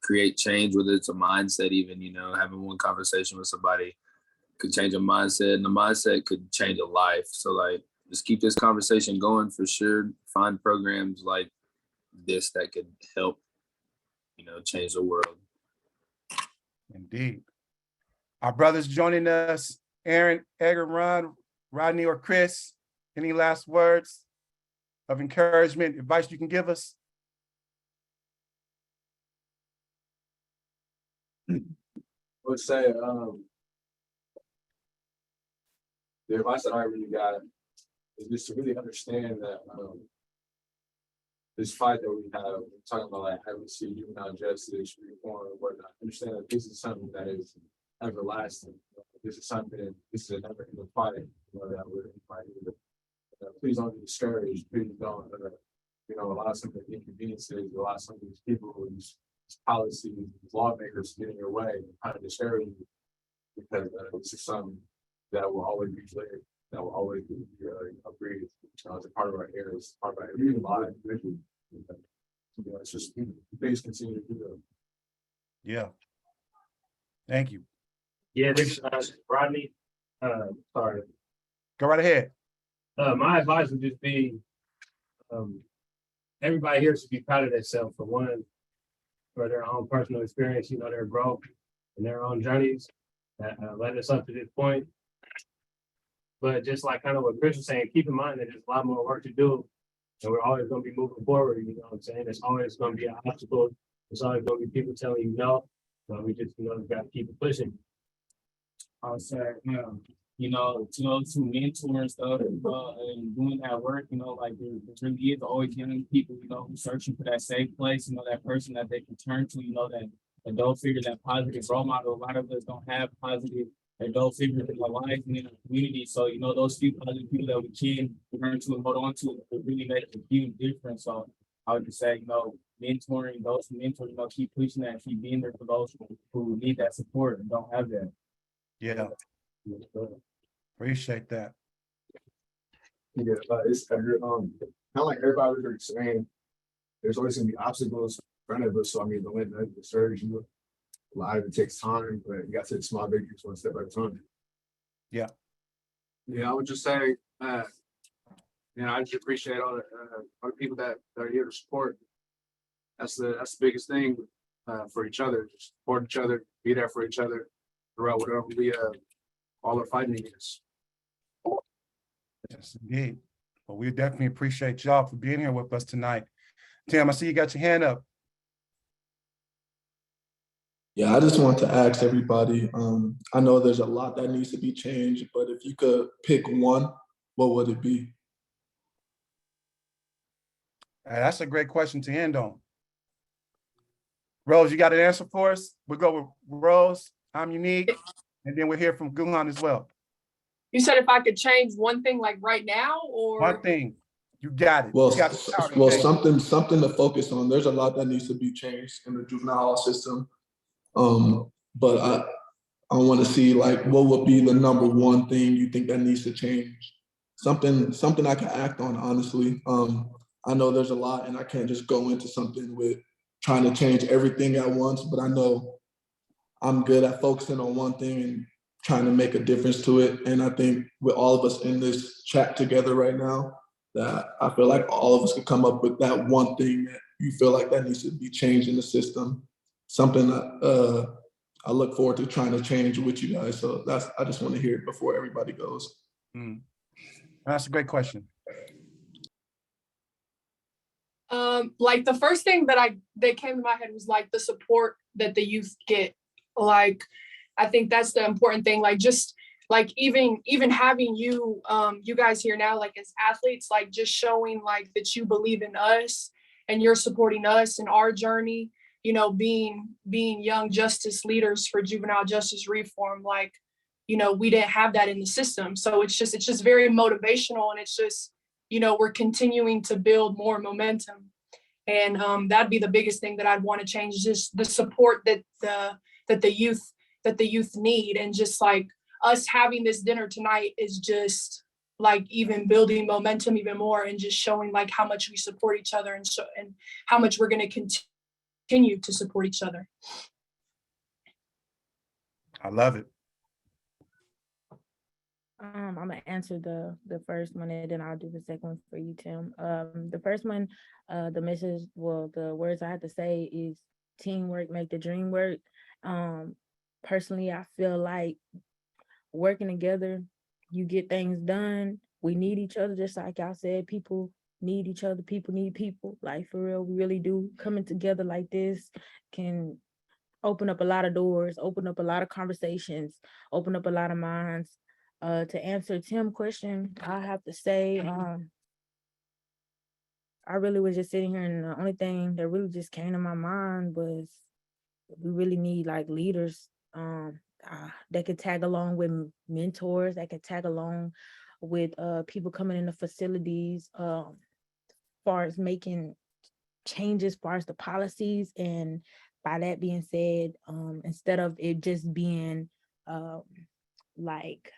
create change, whether it's a mindset, even, you know, having one conversation with somebody could change a mindset, and the mindset could change a life. So like, just keep this conversation going for sure. Find programs like this that could help, you know, change the world. Indeed. Our brothers joining us, Aaron, Edgar, Ron, Rodney, or Chris. Any last words of encouragement, advice you can give us? I would say the advice that I really got is just to really understand that this fight that we have, we're talking about like advocacy, juvenile justice, reform, and whatnot. Understand that this is something that is everlasting. This is a never-ending fight, you know, that we're fighting. Please don't be discouraged. Please don't, you know, allow some of the inconveniences, allow some of these people whose policies, these lawmakers get in your way and kind of discourage you, because this is something that will always be clear, that will always be upgraded. As a part of our areas, part of our every life. It's just things continue to do that. Yeah. Thank you. Yeah, this Rodney. Sorry. Go right ahead. My advice would just be, everybody here should be proud of themselves for one, for their own personal experience, their growth and their own journeys that led us up to this point. But just like kind of what Chris was saying, keep in mind that there's a lot more work to do. And we're always going to be moving forward, you know what I'm saying? There's always going to be an obstacle. There's always going to be people telling you no. But we just, got to keep it pushing. I would say, to those who mentor and stuff, and doing that work, like there really is always young people, who searching for that safe place, that person that they can turn to, that adult figure, that positive role model. A lot of us don't have positive adult figures in our life and in our community. So, those few positive people that we can turn to and hold on to, it really makes a huge difference. So I would just say, mentoring those who mentor, keep pushing that, keep being there for those who need that support and don't have that. Yeah. Appreciate that. Yeah, it's kind of like everybody was saying, there's always gonna be obstacles in front of us. So I mean, don't let that discourage you. A lot of it takes time, but you got to take small victories one step at a time. Yeah. Yeah, I would just say, I just appreciate all the people that are here to support. That's the biggest thing for each other. Just support each other, be there for each other throughout whatever we all are fighting against. Yes, indeed. Well, we definitely appreciate y'all for being here with us tonight. Tim, I see you got your hand up. Yeah, I just want to ask everybody, I know there's a lot that needs to be changed, but if you could pick one, what would it be? That's a great question to end on. Rose, you got an answer for us? We'll go with Rose. I'm Unique. And then we'll hear from Guhan as well. You said if I could change one thing like right now, or one thing. You got it. Well, you got something to focus on. There's a lot that needs to be changed in the juvenile hall system. But I want to see like what would be the number one thing you think that needs to change. Something I can act on, honestly. I know there's a lot, and I can't just go into something with trying to change everything at once. But I know I'm good at focusing on one thing and trying to make a difference to it. And I think with all of us in this chat together right now, that I feel like all of us could come up with that one thing that you feel like that needs to be changed in the system. Something that I look forward to trying to change with you guys. So I just want to hear it before everybody goes. That's a great question. Like the first thing that came to my head was like the support that the youth get. Like, I think that's the important thing. Like, just like even having you guys here now, like as athletes, like just showing like that you believe in us and you're supporting us in our journey, being young justice leaders for juvenile justice reform. Like, we didn't have that in the system. So it's just very motivational, and it's just, we're continuing to build more momentum. And that'd be the biggest thing that I'd want to change, just the support that the youth need. And just like us having this dinner tonight is just like even building momentum even more, and just showing like how much we support each other, and how much we're going to continue to support each other. I love it. I'm gonna answer the first one, and then I'll do the second one for you, Tim. The first one, the message, the words I have to say is teamwork make the dream work. Personally, I feel like working together, you get things done. We need each other, just like y'all said. People need each other. People need people. Like, for real, we really do. Coming together like this can open up a lot of doors, open up a lot of conversations, open up a lot of minds. To answer Tim's question, I have to say, I really was just sitting here, and the only thing that really just came to my mind was we really need like leaders that could tag along with mentors, that could tag along with people coming in the facilities, as far as making changes, as far as the policies. And by that being said, instead of it just being like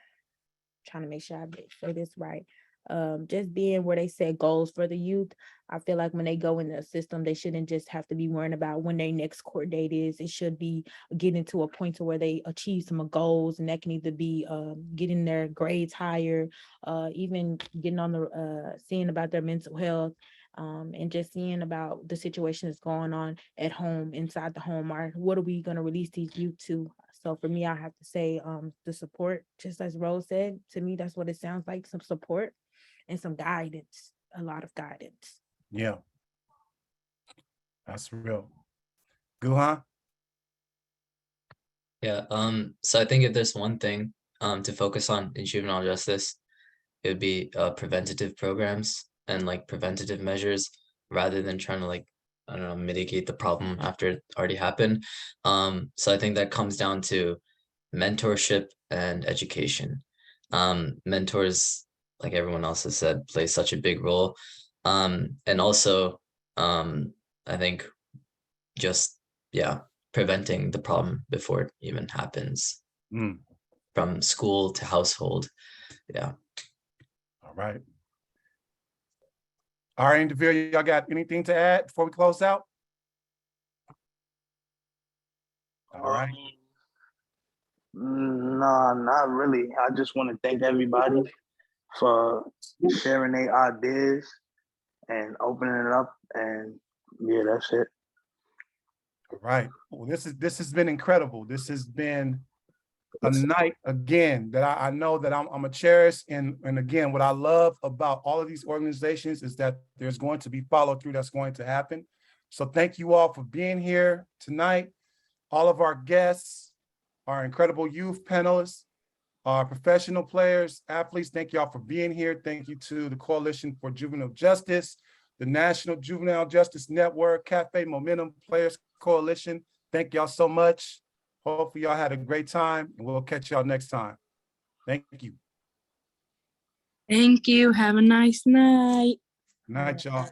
trying to make sure I say this right. Just being where they set goals for the youth. I feel like when they go in the system, they shouldn't just have to be worrying about when their next court date is. It should be getting to a point to where they achieve some goals, and that can either be getting their grades higher, even getting on the seeing about their mental health, and just seeing about the situation that's going on at home, inside the home, or what are we going to release these youth to? So for me, I have to say the support, just as Rose said, to me, that's what it sounds like, some support and some guidance, a lot of guidance. Yeah, that's real. Guhan? Yeah, so I think if there's one thing to focus on in juvenile justice, it would be preventative programs and like preventative measures rather than trying to, like, I don't know, mitigate the problem after it already happened. So I think that comes down to mentorship and education. Mentors, like everyone else has said, play such a big role. And also, I think just, yeah, preventing the problem before it even happens, from school to household. Yeah. All right. All right, Devere, y'all got anything to add before we close out? All right. Nah, not really. I just want to thank everybody for sharing their ideas and opening it up. And yeah, that's it. All right. Well, this has been incredible. This has been a night again that I know that I'm a cherish. And again, what I love about all of these organizations is that there's going to be follow through that's going to happen. So thank you all for being here tonight. All of our guests, our incredible youth panelists, our professional players, athletes, thank y'all for being here. Thank you to the Coalition for Juvenile Justice, the National Juvenile Justice Network, Café Momentum Players Coalition. Thank y'all so much. Hopefully y'all had a great time, and we'll catch y'all next time. Thank you. Thank you. Have a nice night. Good night, y'all.